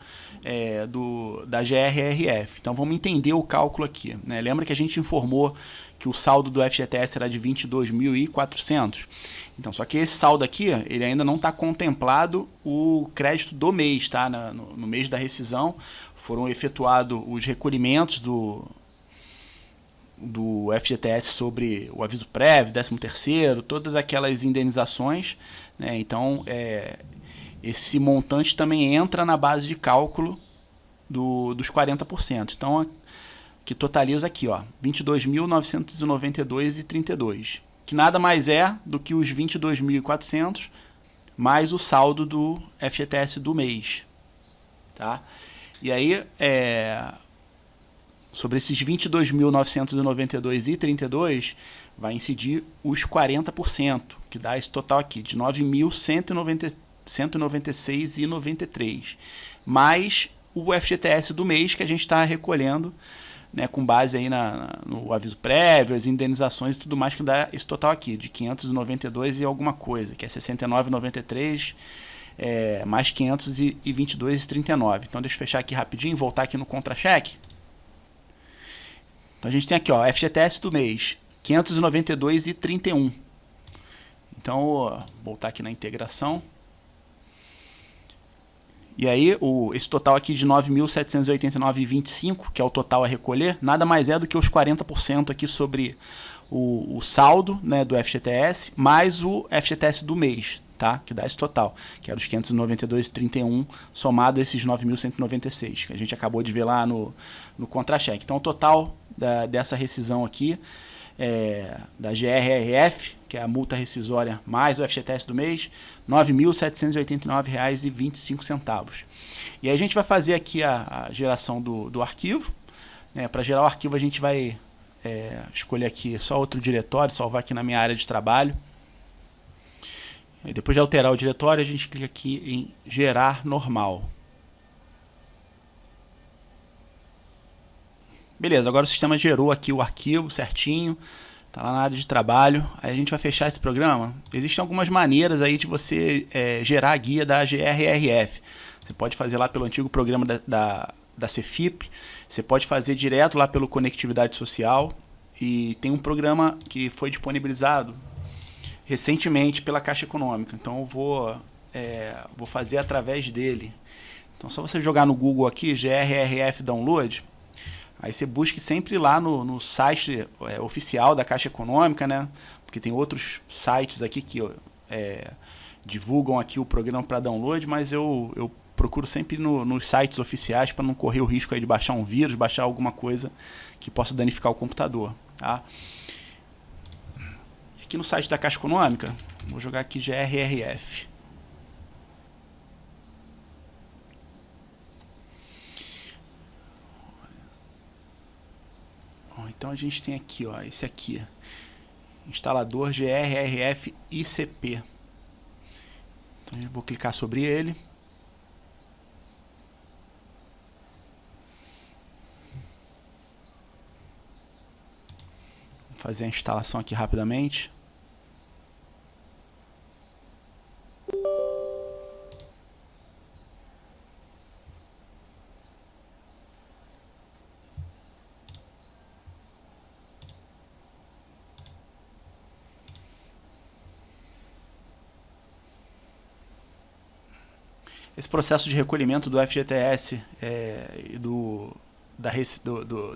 da GRRF. Então vamos entender o cálculo aqui. Né? Lembra que a gente informou que o saldo do FGTS era de 22.400? Então, só que esse saldo aqui, ele ainda não está contemplado o crédito do mês. Tá? No mês da rescisão foram efetuados os recolhimentos do FGTS sobre o aviso prévio, 13º, todas aquelas indenizações, né? Então, esse montante também entra na base de cálculo dos 40%. Então, que totaliza aqui, ó, 22.992,32, que nada mais é do que os 22.400 mais o saldo do FGTS do mês. Tá? E aí, sobre esses 22.992,32 vai incidir os 40%, que dá esse total aqui de 9.196,93, mais o FGTS do mês que a gente está recolhendo, né, com base aí no aviso prévio, as indenizações e tudo mais, que dá esse total aqui de 592 e alguma coisa, que é 69,93 mais 522,39. Então deixa eu fechar aqui rapidinho, voltar aqui no contra-cheque. Então a gente tem aqui, ó, FGTS do mês, 592,31. Então, voltar aqui na integração. E aí, esse total aqui de 9.789,25, que é o total a recolher, nada mais é do que os 40% aqui sobre o saldo, né, do FGTS, mais o FGTS do mês, tá? Que dá esse total, que era os 592,31, somado a esses 9.196, que a gente acabou de ver lá no contra-cheque. Então, o total dessa rescisão aqui, da GRRF, que é a multa rescisória mais o FGTS do mês, R$ 9.789,25. E aí a gente vai fazer aqui a geração do arquivo. Né? Para gerar o arquivo a gente vai escolher aqui só outro diretório, salvar aqui na minha área de trabalho. E depois de alterar o diretório, a gente clica aqui em gerar normal. Beleza, agora o sistema gerou aqui o arquivo certinho, Tá lá na área de trabalho. Aí a gente vai fechar esse programa. Existem algumas maneiras aí de você gerar a guia da GRRF. Você pode fazer lá pelo antigo programa da Cefip. Você pode fazer direto lá pelo Conectividade Social. E tem um programa que foi disponibilizado recentemente pela Caixa Econômica. Então eu vou fazer através dele. Então só você jogar no Google aqui, GRRF Download. Aí você busque sempre lá no site oficial da Caixa Econômica, né? Porque tem outros sites aqui que divulgam aqui o programa para download, mas eu procuro sempre nos sites oficiais para não correr o risco aí de baixar um vírus, baixar alguma coisa que possa danificar o computador, tá? Aqui no site da Caixa Econômica, vou jogar aqui GRRF. Então a gente tem aqui, ó, esse aqui, instalador GRRF ICP. Então eu vou clicar sobre ele. Vou fazer a instalação aqui rapidamente. Esse processo de recolhimento do FGTS e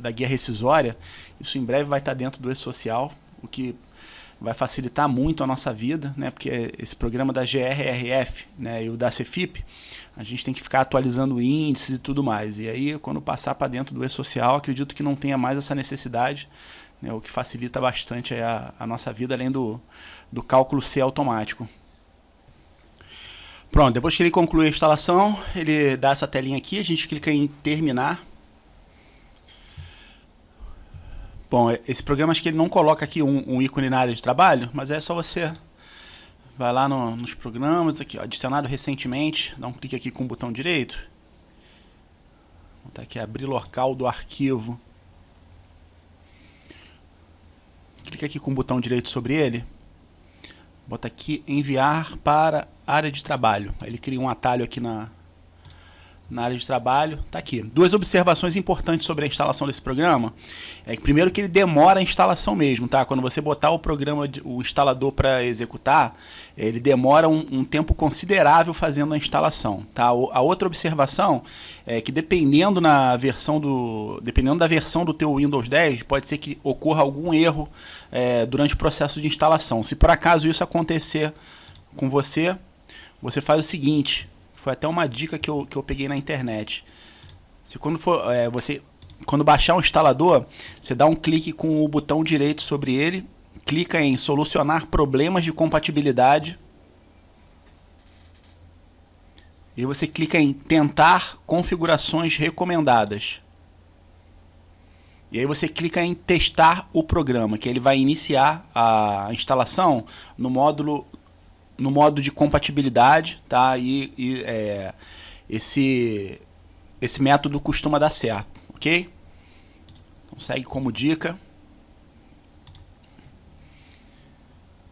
da guia rescisória, isso em breve vai estar dentro do E-Social, o que vai facilitar muito a nossa vida, né? Porque esse programa da GRRF, né, e o da Cefip, a gente tem que ficar atualizando índices e tudo mais. E aí, quando passar para dentro do E-Social, acredito que não tenha mais essa necessidade, né, o que facilita bastante a nossa vida, além do cálculo ser automático. Pronto, depois que ele conclui a instalação, ele dá essa telinha aqui, a gente clica em terminar. Bom, esse programa acho que ele não coloca aqui um ícone na área de trabalho, mas é só você vai lá nos programas, aqui, ó, adicionado recentemente, dá um clique aqui com o botão direito. Vou botar aqui abrir local do arquivo. Clica aqui com o botão direito sobre ele. Bota aqui enviar para área de trabalho. Aí ele cria um atalho aqui na área de trabalho. Tá aqui. Duas observações importantes sobre a instalação desse programa. É que primeiro que ele demora a instalação mesmo, tá? Quando você botar o programa, o instalador para executar, ele demora um tempo considerável fazendo a instalação, tá? A outra observação é que dependendo da versão do teu Windows 10, pode ser que ocorra algum erro durante o processo de instalação. Se por acaso isso acontecer com você, você faz o seguinte. Foi até uma dica que eu peguei na internet. Quando baixar um instalador, você dá um clique com o botão direito sobre ele, clica em solucionar problemas de compatibilidade. E você clica em tentar configurações recomendadas. E aí você clica em testar o programa, que ele vai iniciar a instalação no modo de compatibilidade, tá? Esse método costuma dar certo, ok? Então segue como dica.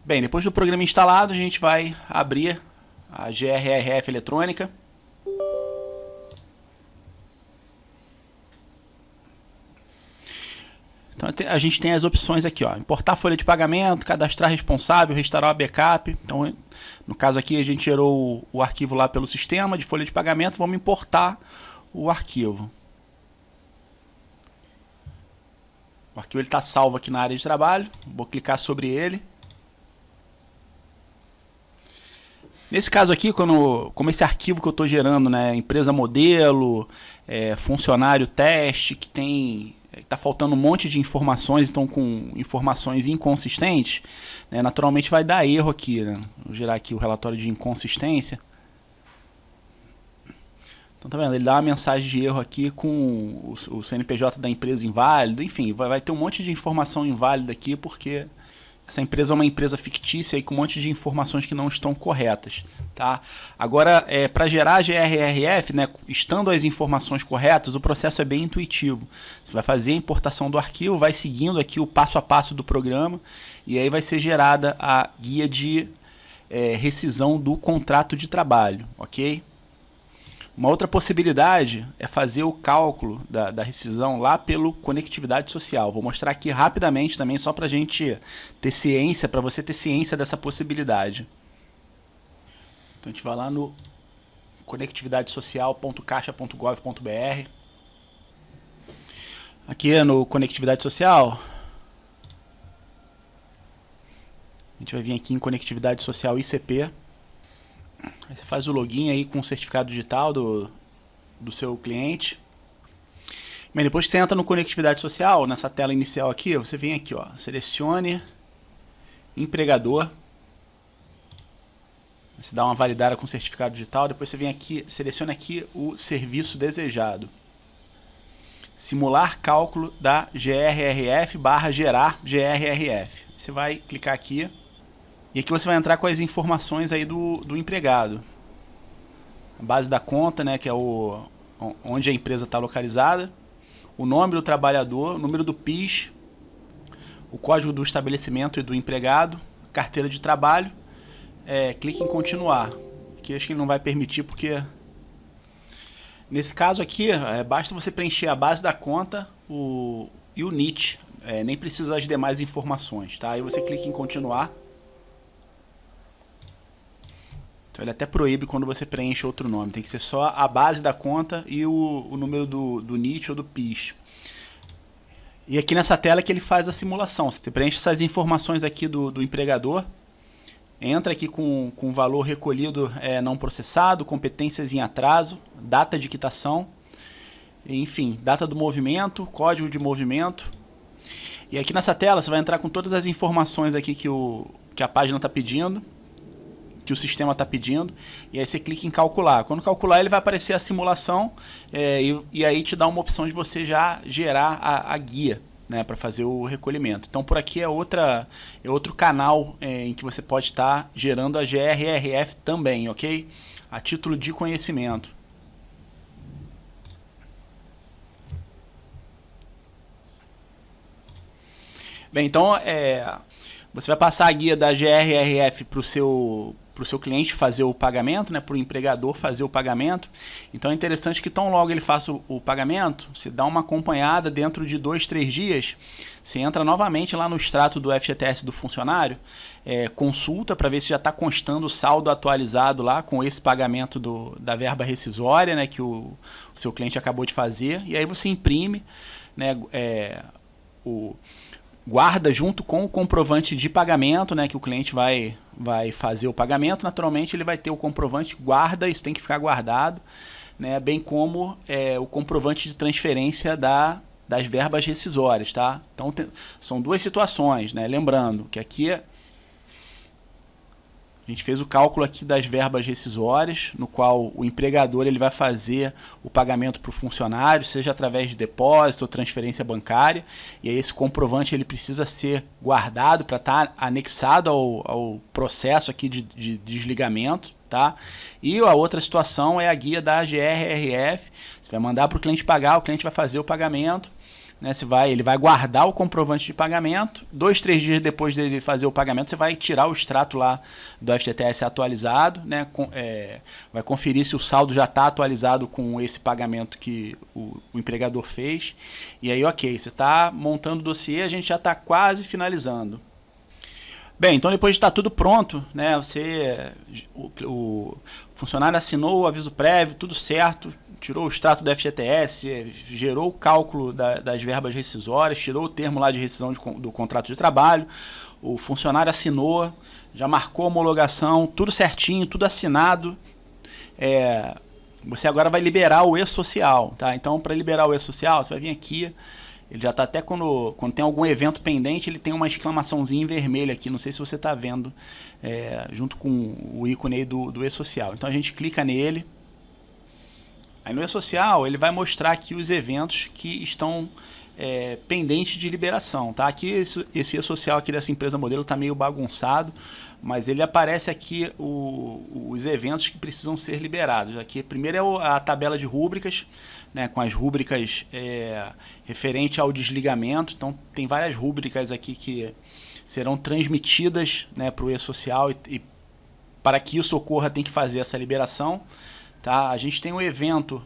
Bem, depois do programa instalado, a gente vai abrir a GRRF eletrônica. Então a gente tem as opções aqui, ó, importar folha de pagamento, cadastrar responsável, restaurar o backup. Então, no caso aqui, a gente gerou o arquivo lá pelo sistema de folha de pagamento, vamos importar o arquivo. O arquivo está salvo aqui na área de trabalho, vou clicar sobre ele. Nesse caso aqui, como esse arquivo que eu estou gerando, né, empresa modelo, funcionário teste, que está faltando um monte de informações, então com informações inconsistentes, né, naturalmente vai dar erro aqui, né? Vou gerar aqui o relatório de inconsistência. Então tá vendo, ele dá uma mensagem de erro aqui com o CNPJ da empresa inválido, enfim, vai ter um monte de informação inválida aqui porque essa empresa é uma empresa fictícia e com um monte de informações que não estão corretas, tá? Agora, para gerar a GRRF, né, estando as informações corretas, o processo é bem intuitivo. Você vai fazer a importação do arquivo, vai seguindo aqui o passo a passo do programa e aí vai ser gerada a guia de rescisão do contrato de trabalho, ok? Uma outra possibilidade é fazer o cálculo da rescisão lá pelo conectividade social. Vou mostrar aqui rapidamente também, só para a gente ter ciência, para você ter ciência dessa possibilidade. Então a gente vai lá no conectividadesocial.caixa.gov.br. Aqui no Conectividade Social, a gente vai vir aqui em Conectividade Social ICP. Aí você faz o login aí com o certificado digital do seu cliente. Bem, depois que você entra no Conectividade Social, nessa tela inicial aqui, você vem aqui, ó, selecione empregador. Você dá uma validada com o certificado digital, depois você vem aqui, seleciona aqui o serviço desejado. Simular cálculo da GRRF / gerar GRRF. Você vai clicar aqui. E aqui você vai entrar com as informações aí do empregado. A base da conta, né, que é onde a empresa está localizada. O nome do trabalhador, o número do PIS, o código do estabelecimento e do empregado, carteira de trabalho. Clique em continuar. Aqui acho que não vai permitir porque... Nesse caso aqui, basta você preencher a base da conta e o NIT. Nem precisa das demais informações, tá? Aí você clica em continuar. Então ele até proíbe quando você preenche outro nome. Tem que ser só a base da conta e o número do NIT ou do PIS. E aqui nessa tela que ele faz a simulação. Você preenche essas informações aqui do empregador. Entra aqui com o valor recolhido não processado, competências em atraso, data de quitação, enfim, data do movimento, código de movimento. E aqui nessa tela você vai entrar com todas as informações aqui que a página está pedindo, que o sistema está pedindo, e aí você clica em calcular. Quando calcular, ele vai aparecer a simulação e aí te dá uma opção de você já gerar a guia, né, para fazer o recolhimento. Então por aqui é outro canal em que você pode estar gerando a GRRF também, ok? A título de conhecimento. Bem, então você vai passar a guia da GRRF para o seu cliente fazer o pagamento, né, para o empregador fazer o pagamento. Então é interessante que tão logo ele faça o pagamento, você dá uma acompanhada dentro de 2, 3 dias, você entra novamente lá no extrato do FGTS do funcionário, consulta para ver se já está constando o saldo atualizado lá com esse pagamento da verba rescisória, né, que o seu cliente acabou de fazer, e aí você imprime, né, guarda junto com o comprovante de pagamento, né, que o cliente vai fazer o pagamento. Naturalmente ele vai ter o comprovante, guarda, isso tem que ficar guardado, né, bem como o comprovante de transferência das verbas rescisórias, tá? Então são duas situações, né? Lembrando que aqui a gente fez o cálculo aqui das verbas rescisórias, no qual o empregador ele vai fazer o pagamento para o funcionário, seja através de depósito ou transferência bancária, e aí esse comprovante ele precisa ser guardado para estar anexado ao processo aqui de desligamento, tá? E a outra situação é a guia da GRRF, você vai mandar para o cliente pagar, o cliente vai fazer o pagamento, né, ele vai guardar o comprovante de pagamento, 2, 3 dias depois dele fazer o pagamento, você vai tirar o extrato lá do FGTS atualizado, né, vai conferir se o saldo já está atualizado com esse pagamento que o empregador fez, e aí ok, você está montando o dossiê, a gente já está quase finalizando. Bem, então depois de estar tudo pronto, né, o funcionário assinou o aviso prévio, tudo certo, tirou o extrato do FGTS, gerou o cálculo das verbas rescisórias, tirou o termo lá de rescisão do contrato de trabalho, o funcionário assinou, já marcou a homologação, tudo certinho, tudo assinado. Você agora vai liberar o e-social, tá? Então, para liberar o e-social, você vai vir aqui, ele já está até quando tem algum evento pendente, ele tem uma exclamaçãozinha em vermelho aqui, não sei se você está vendo, junto com o ícone aí do e-social. Então a gente clica nele. Aí no e-social ele vai mostrar aqui os eventos que estão pendente de liberação, tá? Aqui esse E-Social aqui dessa empresa modelo está meio bagunçado, mas ele aparece aqui os eventos que precisam ser liberados. Aqui primeiro é a tabela de rúbricas, né, com as rúbricas referente ao desligamento. Então tem várias rúbricas aqui que serão transmitidas, né, para o E-Social e para que isso ocorra tem que fazer essa liberação, tá? A gente tem um evento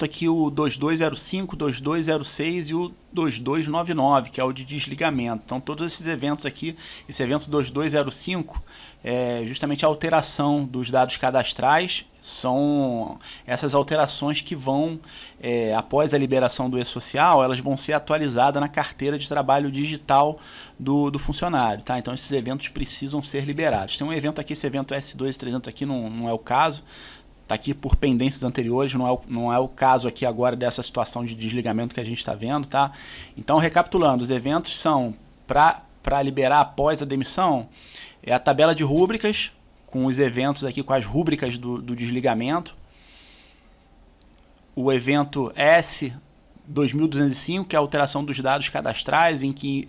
aqui, o 2205, 2206 e o 2299, que é o de desligamento. Então todos esses eventos aqui, esse evento 2205 é justamente a alteração dos dados cadastrais. São essas alterações que vão, após a liberação do E-Social, elas vão ser atualizadas na carteira de trabalho digital do funcionário, tá? Então esses eventos precisam ser liberados. Tem um evento aqui, esse evento S2300 aqui não é o caso, está aqui por pendências anteriores, não é o caso aqui agora dessa situação de desligamento que a gente está vendo, tá? Então, recapitulando, os eventos são para liberar após a demissão, é a tabela de rúbricas, com os eventos aqui, com as rúbricas do desligamento. O evento S2205, que é a alteração dos dados cadastrais, em que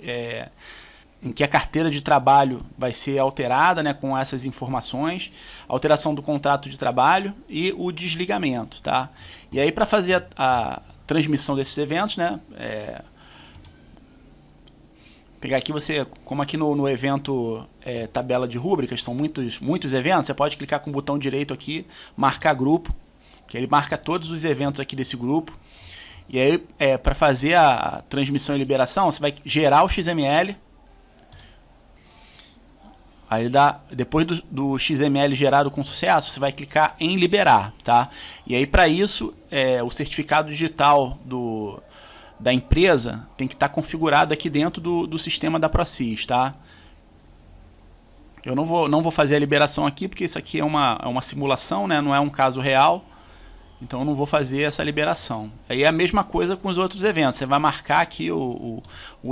a carteira de trabalho vai ser alterada, né, com essas informações, alteração do contrato de trabalho e o desligamento, tá? E aí, para fazer a transmissão desses eventos, né, pegar aqui como aqui no evento tabela de rúbricas, são muitos eventos, você pode clicar com o botão direito aqui, marcar grupo, que ele marca todos os eventos aqui desse grupo. E aí, para fazer a transmissão e liberação, você vai gerar o XML. Aí depois do XML gerado com sucesso, você vai clicar em liberar, tá? E aí, para isso, o certificado digital da empresa tem que estar configurado aqui dentro do sistema da ProSys, tá? Eu não vou fazer a liberação aqui, porque isso aqui é uma simulação, né? Não é um caso real. Então eu não vou fazer essa liberação. Aí é a mesma coisa com os outros eventos. Você vai marcar aqui o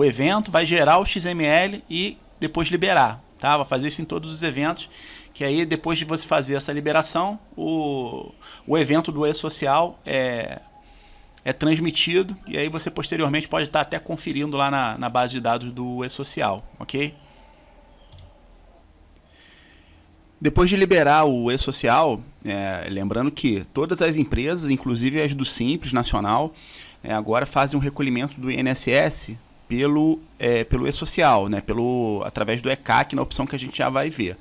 evento, vai gerar o XML e depois liberar. Tá? Vai fazer isso em todos os eventos. Que aí depois de você fazer essa liberação, o evento do E-Social é transmitido. E aí você posteriormente pode estar até conferindo lá na base de dados do E-Social. Ok? Depois de liberar o E-Social, lembrando que todas as empresas, inclusive as do Simples Nacional, agora fazem um recolhimento do INSS pelo E-Social, né, através do ECAC, na opção que a gente já vai ver.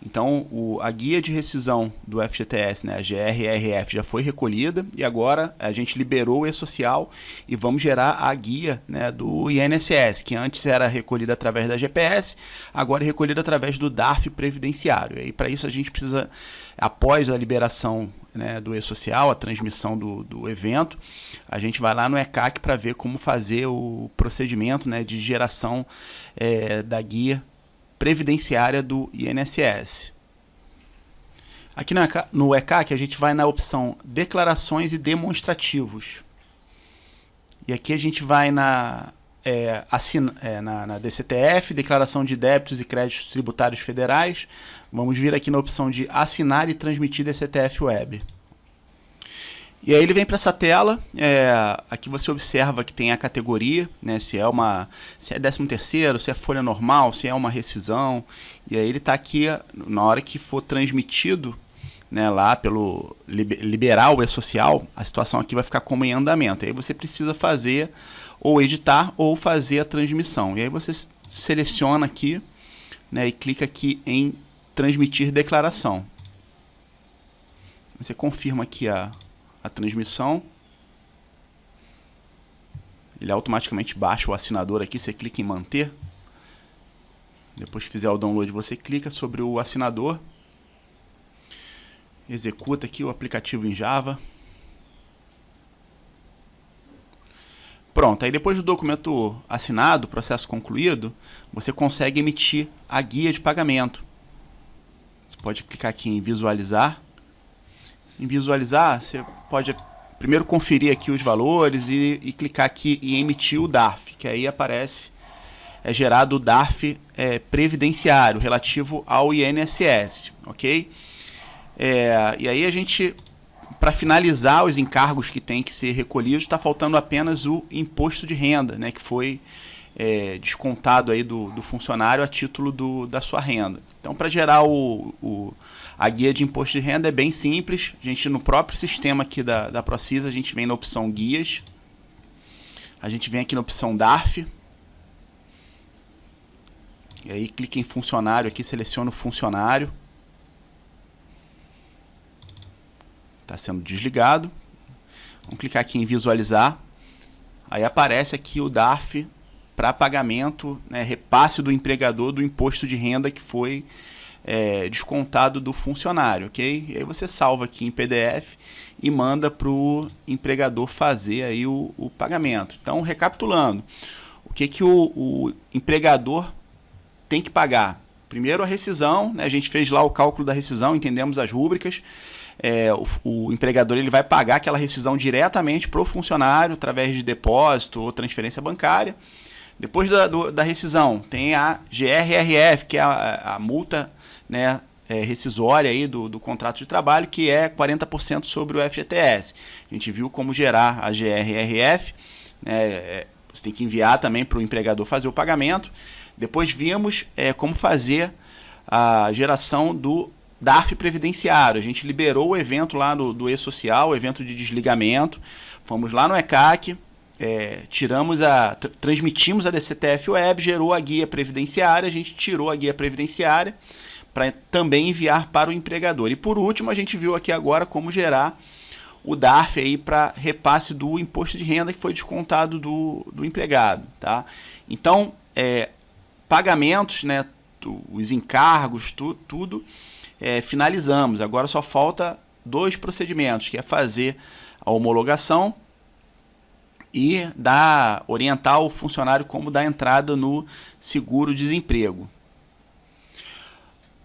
Então, a guia de rescisão do FGTS, né, a GRRF, já foi recolhida e agora a gente liberou o E-Social e vamos gerar a guia, né, do INSS, que antes era recolhida através da GPS, agora é recolhida através do DARF previdenciário. E para isso a gente precisa, após a liberação, né, do E-Social, a transmissão do evento, a gente vai lá no ECAC para ver como fazer o procedimento, né, de geração da guia previdenciária do INSS. Aqui no ECAC a gente vai na opção declarações e demonstrativos. E aqui a gente vai na DCTF, declaração de débitos e créditos tributários federais. Vamos vir aqui na opção de assinar e transmitir DCTF Web. E aí ele vem para essa tela, aqui você observa que tem a categoria, né, se é 13º, se é folha normal, se é uma rescisão. E aí ele está aqui, na hora que for transmitido, né, lá pelo liberar o E-Social, a situação aqui vai ficar como em andamento. Aí você precisa fazer ou editar ou fazer a transmissão. E aí você seleciona aqui, né, e clica aqui em transmitir declaração. Você confirma aqui a transmissão. Ele automaticamente baixa o assinador aqui, você clica em manter. Depois que fizer o download, você clica sobre o assinador. Executa aqui o aplicativo em Java. Pronto, aí depois do documento assinado, processo concluído, você consegue emitir a guia de pagamento. Você pode clicar aqui em visualizar. Em visualizar, você pode primeiro conferir aqui os valores e clicar aqui em emitir o DARF, que aí aparece, gerado o DARF previdenciário relativo ao INSS, ok? E aí a gente para finalizar os encargos que tem que ser recolhidos, está faltando apenas o imposto de renda, né, que foi descontado aí do funcionário a título da sua renda. Então, para gerar a guia de imposto de renda é bem simples. A gente, no próprio sistema aqui da Procisa, a gente vem na opção guias, a gente vem aqui na opção DARF, e aí clica em funcionário aqui, seleciona o funcionário. Está sendo desligado. Vamos clicar aqui em visualizar. Aí aparece aqui o DARF para pagamento, né, repasse do empregador do imposto de renda que foi descontado do funcionário, ok? E aí você salva aqui em PDF e manda para o empregador fazer aí o pagamento. Então, recapitulando, o que o empregador tem que pagar? Primeiro a rescisão, né? A gente fez lá o cálculo da rescisão, entendemos as rúbricas. O empregador ele vai pagar aquela rescisão diretamente para o funcionário através de depósito ou transferência bancária. Depois da rescisão tem a GRRF, que é a multa, né, rescisória aí do contrato de trabalho, que é 40% sobre o FGTS. A gente viu como gerar a GRRF, né, você tem que enviar também para o empregador fazer o pagamento. Depois vimos como fazer a geração do DARF previdenciário. A gente liberou o evento lá do E-Social, o evento de desligamento. Fomos lá no ECAC, transmitimos a DCTF Web, gerou a guia previdenciária, a gente tirou a guia previdenciária para também enviar para o empregador. E por último, a gente viu aqui agora como gerar o DARF aí para repasse do imposto de renda que foi descontado do empregado, tá? Então, pagamentos, né, os encargos, tudo finalizamos. Agora só falta 2 procedimentos, que é fazer a homologação e orientar o funcionário como dar entrada no seguro-desemprego.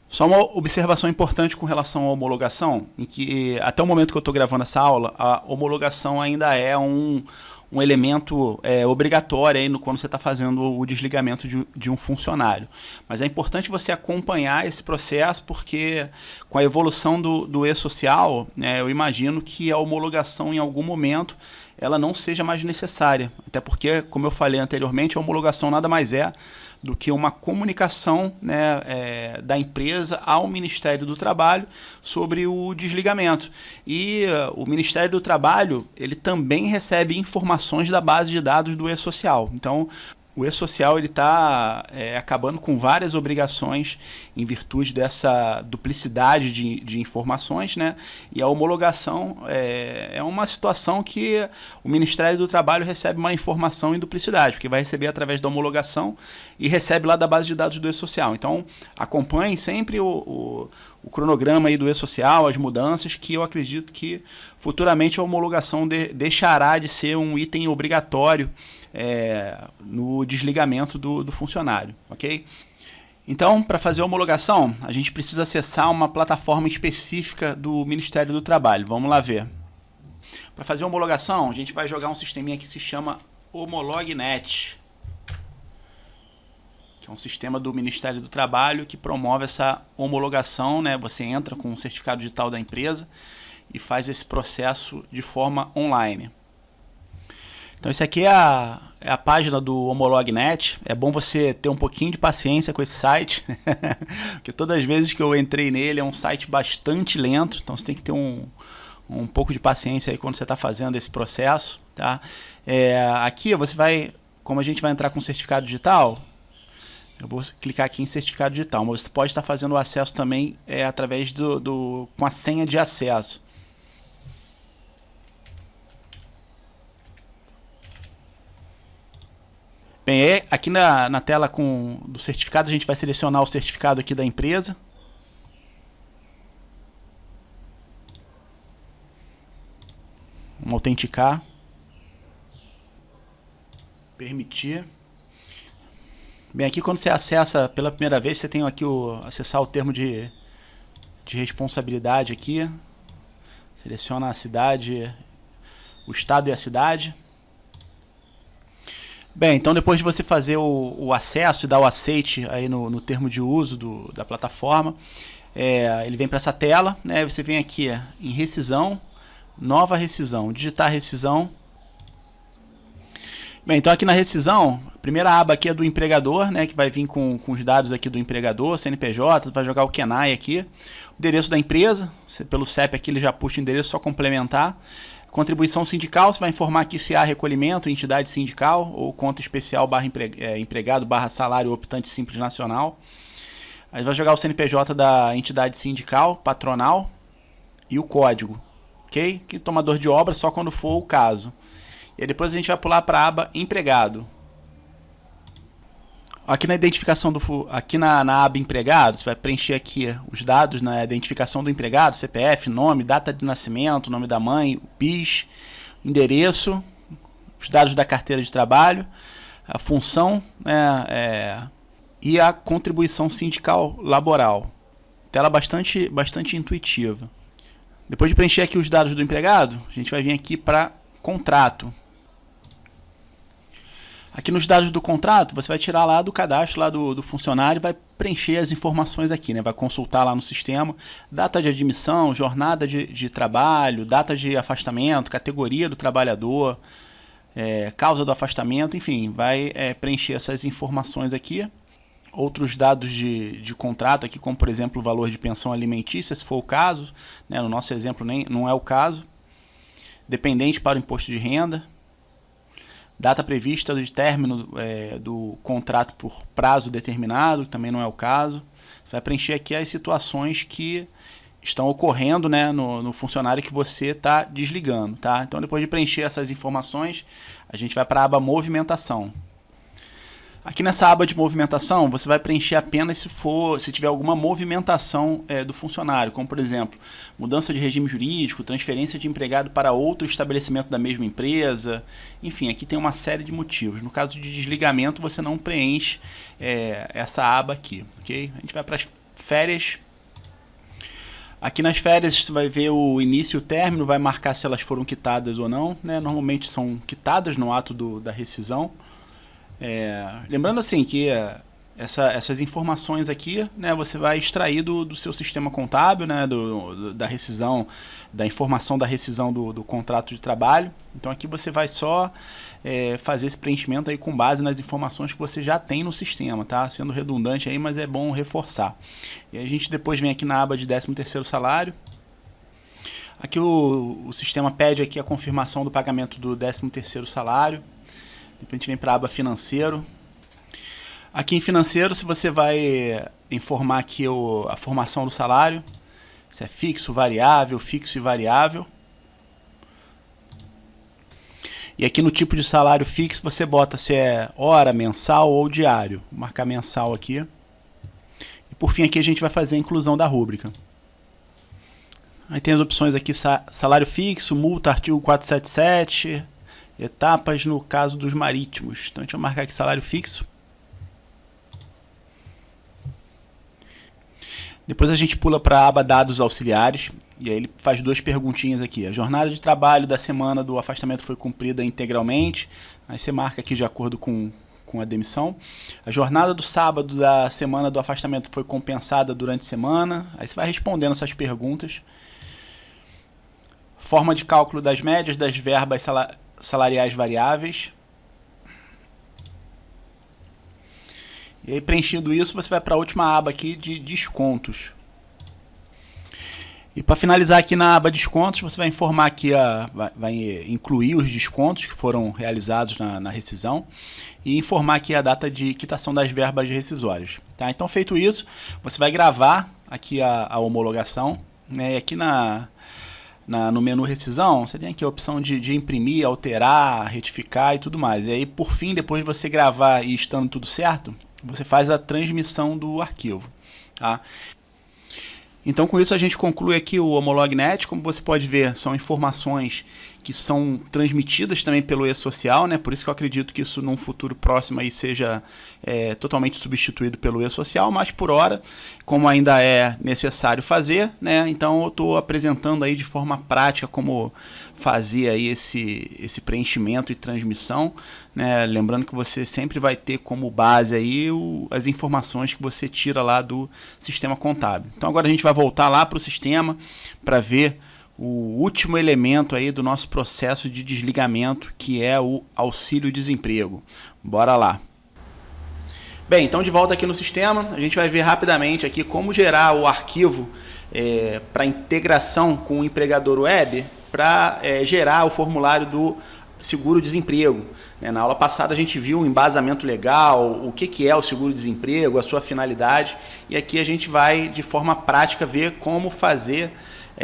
Só uma observação importante com relação à homologação, em que até o momento que eu estou gravando essa aula, a homologação ainda é um elemento obrigatório aí quando você está fazendo o desligamento de um funcionário. Mas é importante você acompanhar esse processo, porque com a evolução do E-Social, né, eu imagino que a homologação em algum momento ela não seja mais necessária. Até porque, como eu falei anteriormente, a homologação nada mais é do que uma comunicação, né, da empresa ao Ministério do Trabalho sobre o desligamento. E o Ministério do Trabalho ele também recebe informações da base de dados do E-Social. Então, o E-Social está acabando com várias obrigações em virtude dessa duplicidade de informações, né? E a homologação é uma situação que o Ministério do Trabalho recebe uma informação em duplicidade, porque vai receber através da homologação e recebe lá da base de dados do E-Social. Então, acompanhe sempre o cronograma aí do E-Social, as mudanças, que eu acredito que futuramente a homologação deixará de ser um item obrigatório no desligamento do funcionário, ok? Então, para fazer a homologação, a gente precisa acessar uma plataforma específica do Ministério do Trabalho. Vamos lá ver. Para fazer a homologação, a gente vai jogar um sisteminha que se chama Homolognet, que é um sistema do Ministério do Trabalho que promove essa homologação, né? Você entra com o certificado digital da empresa e faz esse processo de forma online. Então, isso aqui é a página do Homolognet. É bom você ter um pouquinho de paciência com esse site, porque todas as vezes que eu entrei nele é um site bastante lento, então você tem que ter um pouco de paciência aí quando você está fazendo esse processo, tá? Aqui você vai, como a gente vai entrar com certificado digital, eu vou clicar aqui em certificado digital, mas você pode estar fazendo o acesso também através com a senha de acesso. Bem, aqui na tela do certificado, a gente vai selecionar o certificado aqui da empresa. Vamos autenticar. Permitir. Bem, aqui quando você acessa pela primeira vez, você tem aqui acessar o termo de responsabilidade aqui. Seleciona a cidade, o estado e a cidade. Bem, então depois de você fazer o acesso e dar o aceite aí no termo de uso da plataforma, ele vem para essa tela, né? Você vem aqui em rescisão, nova rescisão, digitar rescisão. Bem, então aqui na rescisão, a primeira aba aqui é do empregador, né, que vai vir com os dados aqui do empregador, CNPJ, vai jogar o KENAI aqui, o endereço da empresa, pelo CEP aqui ele já puxa o endereço, só complementar. Contribuição sindical, você vai informar aqui se há recolhimento, entidade sindical, ou conta especial barra empregado, barra salário optante simples nacional. Aí vai jogar o CNPJ da entidade sindical, patronal, e o código, ok? Que tomador de obra só quando for o caso. E aí depois a gente vai pular para a aba empregado. Aqui na identificação aqui na aba empregado, você vai preencher aqui os dados na identificação do empregado, CPF, nome, data de nascimento, nome da mãe, o PIS, endereço, os dados da carteira de trabalho, a função, né, e a contribuição sindical laboral. Tela bastante intuitiva. Depois de preencher aqui os dados do empregado, a gente vai vir aqui para contrato. Aqui nos dados do contrato, você vai tirar lá do cadastro lá do funcionário e vai preencher as informações aqui, né? Vai consultar lá no sistema, data de admissão, jornada de trabalho, data de afastamento, categoria do trabalhador, causa do afastamento, enfim, vai preencher essas informações aqui. Outros dados de contrato aqui, como por exemplo o valor de pensão alimentícia, se for o caso, né? No nosso exemplo não é o caso. Dependente para o imposto de renda. Data prevista de término do contrato por prazo determinado, que também não é o caso. Você vai preencher aqui as situações que estão ocorrendo, né, no funcionário que você está desligando. Tá? Então, depois de preencher essas informações, a gente vai para a aba movimentação. Aqui nessa aba de movimentação, você vai preencher apenas se tiver alguma movimentação do funcionário, como por exemplo, mudança de regime jurídico, transferência de empregado para outro estabelecimento da mesma empresa, enfim, aqui tem uma série de motivos. No caso de desligamento, você não preenche essa aba aqui, ok? A gente vai para as férias. Aqui nas férias você vai ver o início e o término, vai marcar se elas foram quitadas ou não, né? Normalmente são quitadas no ato da rescisão. Lembrando assim que essas informações aqui, né, você vai extrair do seu sistema contábil, né, da rescisão, da informação da rescisão do contrato de trabalho. Então aqui você vai só fazer esse preenchimento aí com base nas informações que você já tem no sistema, tá? Sendo redundante aí, mas é bom reforçar. E a gente depois vem aqui na aba de 13º salário. Aqui o sistema pede aqui a confirmação do pagamento do 13º salário. Depois a gente vem para a aba financeiro. Aqui em financeiro, se você vai informar aqui a formação do salário, se é fixo, variável, fixo e variável. E aqui no tipo de salário fixo, você bota se é hora, mensal ou diário. Vou marcar mensal aqui. E por fim aqui a gente vai fazer a inclusão da rúbrica. Aí tem as opções aqui, salário fixo, multa, artigo 477... etapas no caso dos marítimos. Então a gente vai marcar aqui salário fixo. Depois a gente pula para a aba dados auxiliares. E aí ele faz duas perguntinhas aqui. A jornada de trabalho da semana do afastamento foi cumprida integralmente. Aí você marca aqui de acordo com a demissão. A jornada do sábado da semana do afastamento foi compensada durante a semana. Aí você vai respondendo essas perguntas. Forma de cálculo das médias das verbas salariais variáveis. E aí, preenchido isso, você vai para a última aba aqui de descontos. E para finalizar aqui na aba descontos, você vai informar aqui, vai incluir os descontos que foram realizados na rescisão e informar aqui a data de quitação das verbas rescisórias. Tá? Então, feito isso, você vai gravar aqui a homologação, né? E aqui no menu rescisão, você tem aqui a opção de imprimir, alterar, retificar e tudo mais. E aí, por fim, depois de você gravar e estando tudo certo, você faz a transmissão do arquivo. Tá? Então, com isso, a gente conclui aqui o HomologNet. Como você pode ver, são informações que são transmitidas também pelo e-social, né? Por isso que eu acredito que isso num futuro próximo aí seja totalmente substituído pelo e-social, mas por hora, como ainda é necessário fazer, né? Então eu estou apresentando aí de forma prática como fazer aí esse preenchimento e transmissão, né? Lembrando que você sempre vai ter como base aí as informações que você tira lá do sistema contábil. Então agora a gente vai voltar lá para o sistema para ver o último elemento aí do nosso processo de desligamento, que é o auxílio-desemprego. Bora lá. Bem, então de volta aqui no sistema, a gente vai ver rapidamente aqui como gerar o arquivo para integração com o empregador web para gerar o formulário do seguro-desemprego. Na aula passada a gente viu o embasamento legal, o que é o seguro-desemprego, a sua finalidade, e aqui a gente vai de forma prática ver como fazer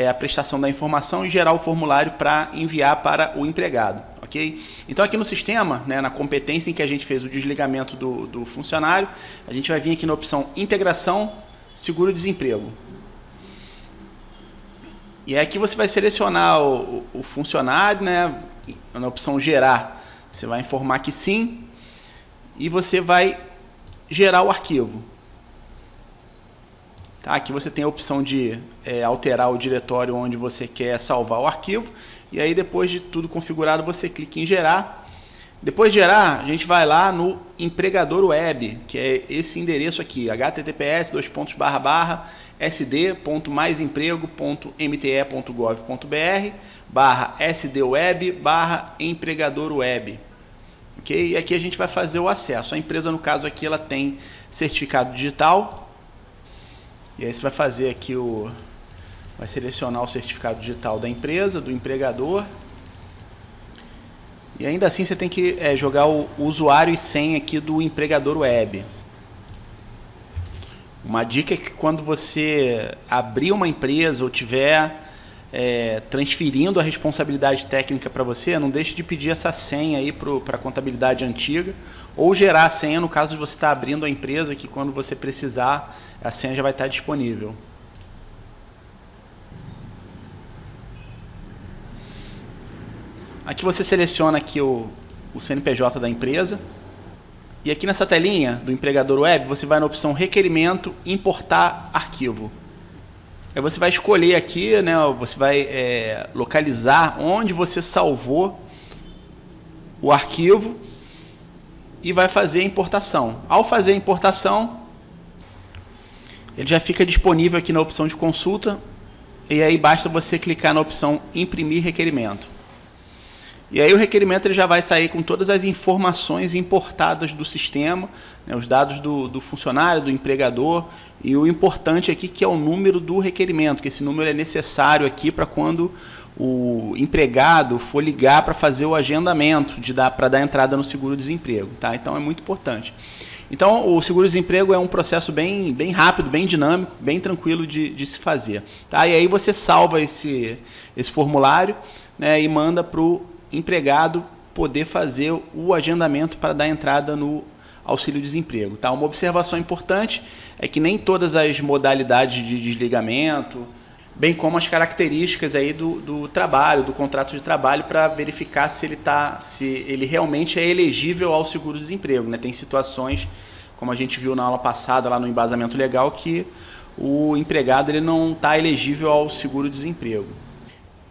a prestação da informação e gerar o formulário para enviar para o empregado, ok? Então aqui no sistema, na competência em que a gente fez o desligamento do funcionário, a gente vai vir aqui na opção integração, seguro-desemprego. E aqui você vai selecionar o funcionário, na opção gerar, você vai informar que sim, e você vai gerar o arquivo. Tá? Aqui você tem a opção de alterar o diretório onde você quer salvar o arquivo, e aí depois de tudo configurado você clica em gerar. Depois de gerar, a gente vai lá no empregador web, que é esse endereço aqui, https://sd.maisemprego.mte.gov.br/sdweb/empregador web. Ok? E aqui a gente vai fazer o acesso. A empresa, no caso aqui, ela tem certificado digital. E aí você vai fazer aqui vai selecionar o certificado digital da empresa, do empregador. E ainda assim você tem que jogar o usuário e senha aqui do empregador web. Uma dica é que quando você abrir uma empresa ou tiver transferindo a responsabilidade técnica para você, não deixe de pedir essa senha aí para a contabilidade antiga, ou gerar a senha no caso de você estar abrindo a empresa, que quando você precisar, a senha já vai estar disponível. Aqui você seleciona aqui o CNPJ da empresa. E aqui nessa telinha do empregador web, você vai na opção requerimento, importar arquivo. Aí você vai escolher aqui, você vai localizar onde você salvou o arquivo e vai fazer a importação. Ao fazer a importação, ele já fica disponível aqui na opção de consulta, e aí basta você clicar na opção imprimir requerimento. E aí o requerimento ele já vai sair com todas as informações importadas do sistema, os dados do funcionário, do empregador, e o importante aqui que é o número do requerimento, que esse número é necessário aqui para quando o empregado for ligar para fazer o agendamento, para dar entrada no seguro-desemprego. Tá? Então é muito importante. Então o seguro-desemprego é um processo bem rápido, bem dinâmico, bem tranquilo de se fazer. Tá? E aí você salva esse formulário, e manda para o empregado poder fazer o agendamento para dar entrada no auxílio-desemprego. Tá? Uma observação importante é que nem todas as modalidades de desligamento, bem como as características aí do trabalho, do contrato de trabalho, para verificar se ele realmente é elegível ao seguro-desemprego. Tem situações, como a gente viu na aula passada, lá no embasamento legal, que o empregado ele não está elegível ao seguro-desemprego.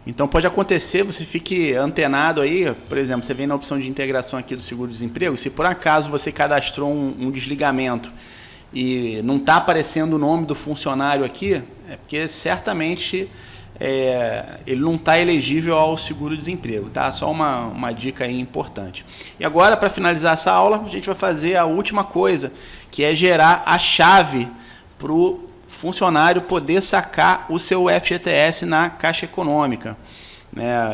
Então pode acontecer, você fique antenado aí, por exemplo, você vem na opção de integração aqui do seguro-desemprego, se por acaso você cadastrou um desligamento e não está aparecendo o nome do funcionário aqui, é porque certamente ele não está elegível ao seguro-desemprego, tá? Só uma dica aí importante. E agora, para finalizar essa aula, a gente vai fazer a última coisa, que é gerar a chave para o funcionário poder sacar o seu FGTS na Caixa Econômica.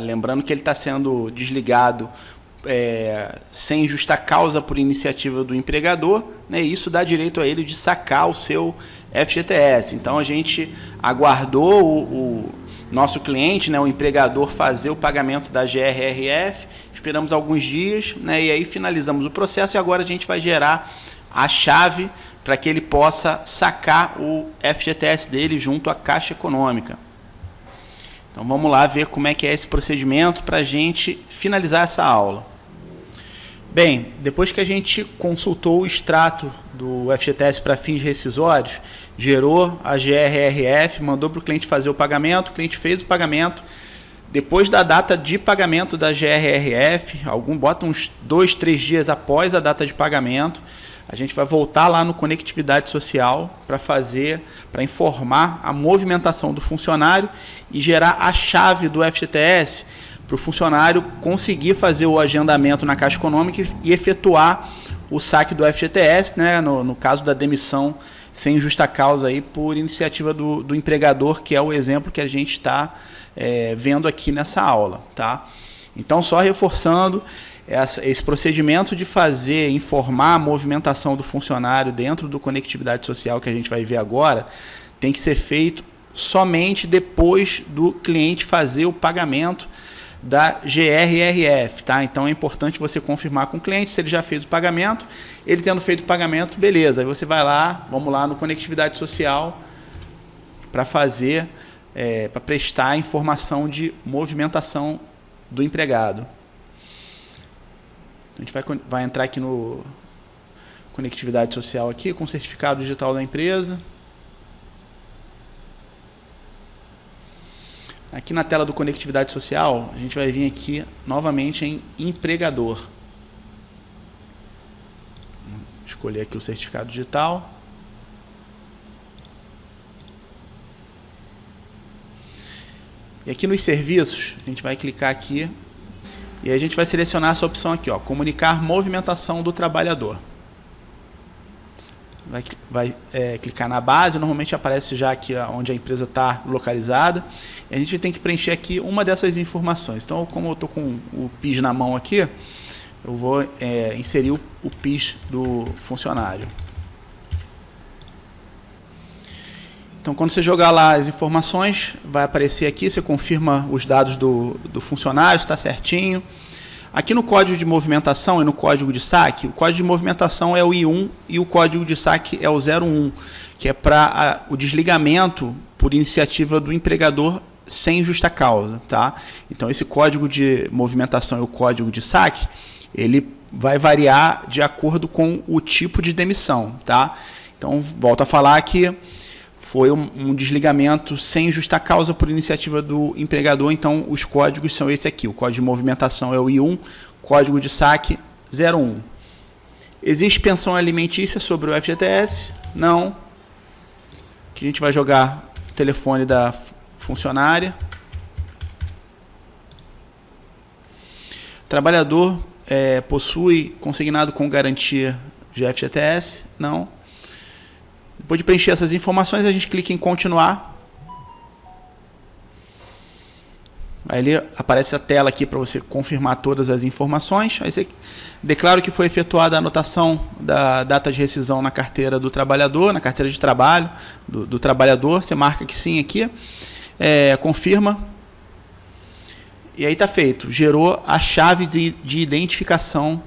Lembrando que ele está sendo desligado sem justa causa por iniciativa do empregador, e isso dá direito a ele de sacar o seu FGTS. Então a gente aguardou o nosso cliente, o empregador, fazer o pagamento da GRRF, esperamos alguns dias, e aí finalizamos o processo, e agora a gente vai gerar a chave para que ele possa sacar o FGTS dele junto à Caixa Econômica. Então vamos lá ver como é que é esse procedimento para a gente finalizar essa aula. Bem, depois que a gente consultou o extrato do FGTS para fins rescisórios, gerou a GRRF, mandou para o cliente fazer o pagamento, o cliente fez o pagamento. Depois da data de pagamento da GRRF, bota uns 2, 3 dias após a data de pagamento, a gente vai voltar lá no Conectividade Social para informar a movimentação do funcionário e gerar a chave do FGTS para o funcionário conseguir fazer o agendamento na Caixa Econômica e efetuar o saque do FGTS, né, no caso da demissão sem justa causa aí, por iniciativa do empregador, que é o exemplo que a gente está vendo aqui nessa aula. Tá? Então, só reforçando, esse procedimento de informar a movimentação do funcionário dentro do Conectividade Social que a gente vai ver agora, tem que ser feito somente depois do cliente fazer o pagamento da GRRF, tá? Então é importante você confirmar com o cliente se ele já fez o pagamento. Ele tendo feito o pagamento, beleza. Aí você vai lá, vamos lá no Conectividade Social para para prestar a informação de movimentação do empregado. A gente vai entrar aqui no Conectividade Social aqui, com o certificado digital da empresa. Aqui na tela do Conectividade Social, a gente vai vir aqui novamente em empregador. Vou escolher aqui o certificado digital. E aqui nos serviços, a gente vai clicar aqui e a gente vai selecionar essa opção aqui, ó, comunicar movimentação do trabalhador. Vai clicar na base, normalmente aparece já aqui onde a empresa está localizada. E a gente tem que preencher aqui uma dessas informações. Então, como eu estou com o PIS na mão aqui, eu vou inserir o PIS do funcionário. Então, quando você jogar lá as informações, vai aparecer aqui, você confirma os dados do funcionário, está certinho. Aqui no código de movimentação e no código de saque, o código de movimentação é o I1 e o código de saque é o 01, que é para o desligamento por iniciativa do empregador sem justa causa. Tá? Então, esse código de movimentação e o código de saque, ele vai variar de acordo com o tipo de demissão. Tá? Então, volto a falar que foi um desligamento sem justa causa por iniciativa do empregador, então os códigos são esse aqui. O código de movimentação é o I1, código de saque 01. Existe pensão alimentícia sobre o FGTS? Não. Aqui a gente vai jogar o telefone da funcionária. Trabalhador possui consignado com garantia de FGTS? Não. Depois de preencher essas informações, a gente clica em continuar. Aí aparece a tela aqui para você confirmar todas as informações. Aí você declara que foi efetuada a anotação da data de rescisão na carteira do trabalhador, na carteira de trabalho do trabalhador. Você marca que sim aqui, confirma. E aí está feito. Gerou a chave de identificação,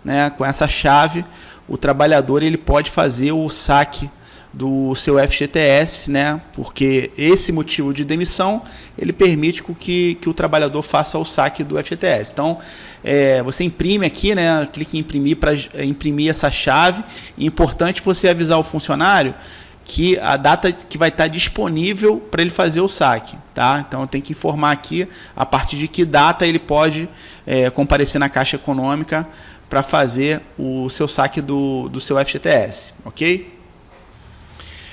né? Com essa chave, o trabalhador ele pode fazer o saque do seu FGTS, né? Porque esse motivo de demissão ele permite que o trabalhador faça o saque do FGTS. Então, você imprime aqui, né? Clique em imprimir para imprimir essa chave. É importante você avisar o funcionário que a data que vai estar disponível para ele fazer o saque. Tá? Então, tem que informar aqui a partir de que data ele pode comparecer na Caixa Econômica para fazer o seu saque do seu FGTS. Ok?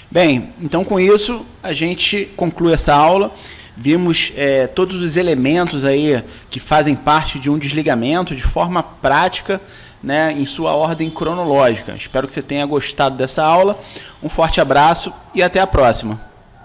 Bem, então com isso a gente conclui essa aula. Vimos todos os elementos aí que fazem parte de um desligamento de forma prática, né, em sua ordem cronológica. Espero que você tenha gostado dessa aula. Um forte abraço e até a próxima.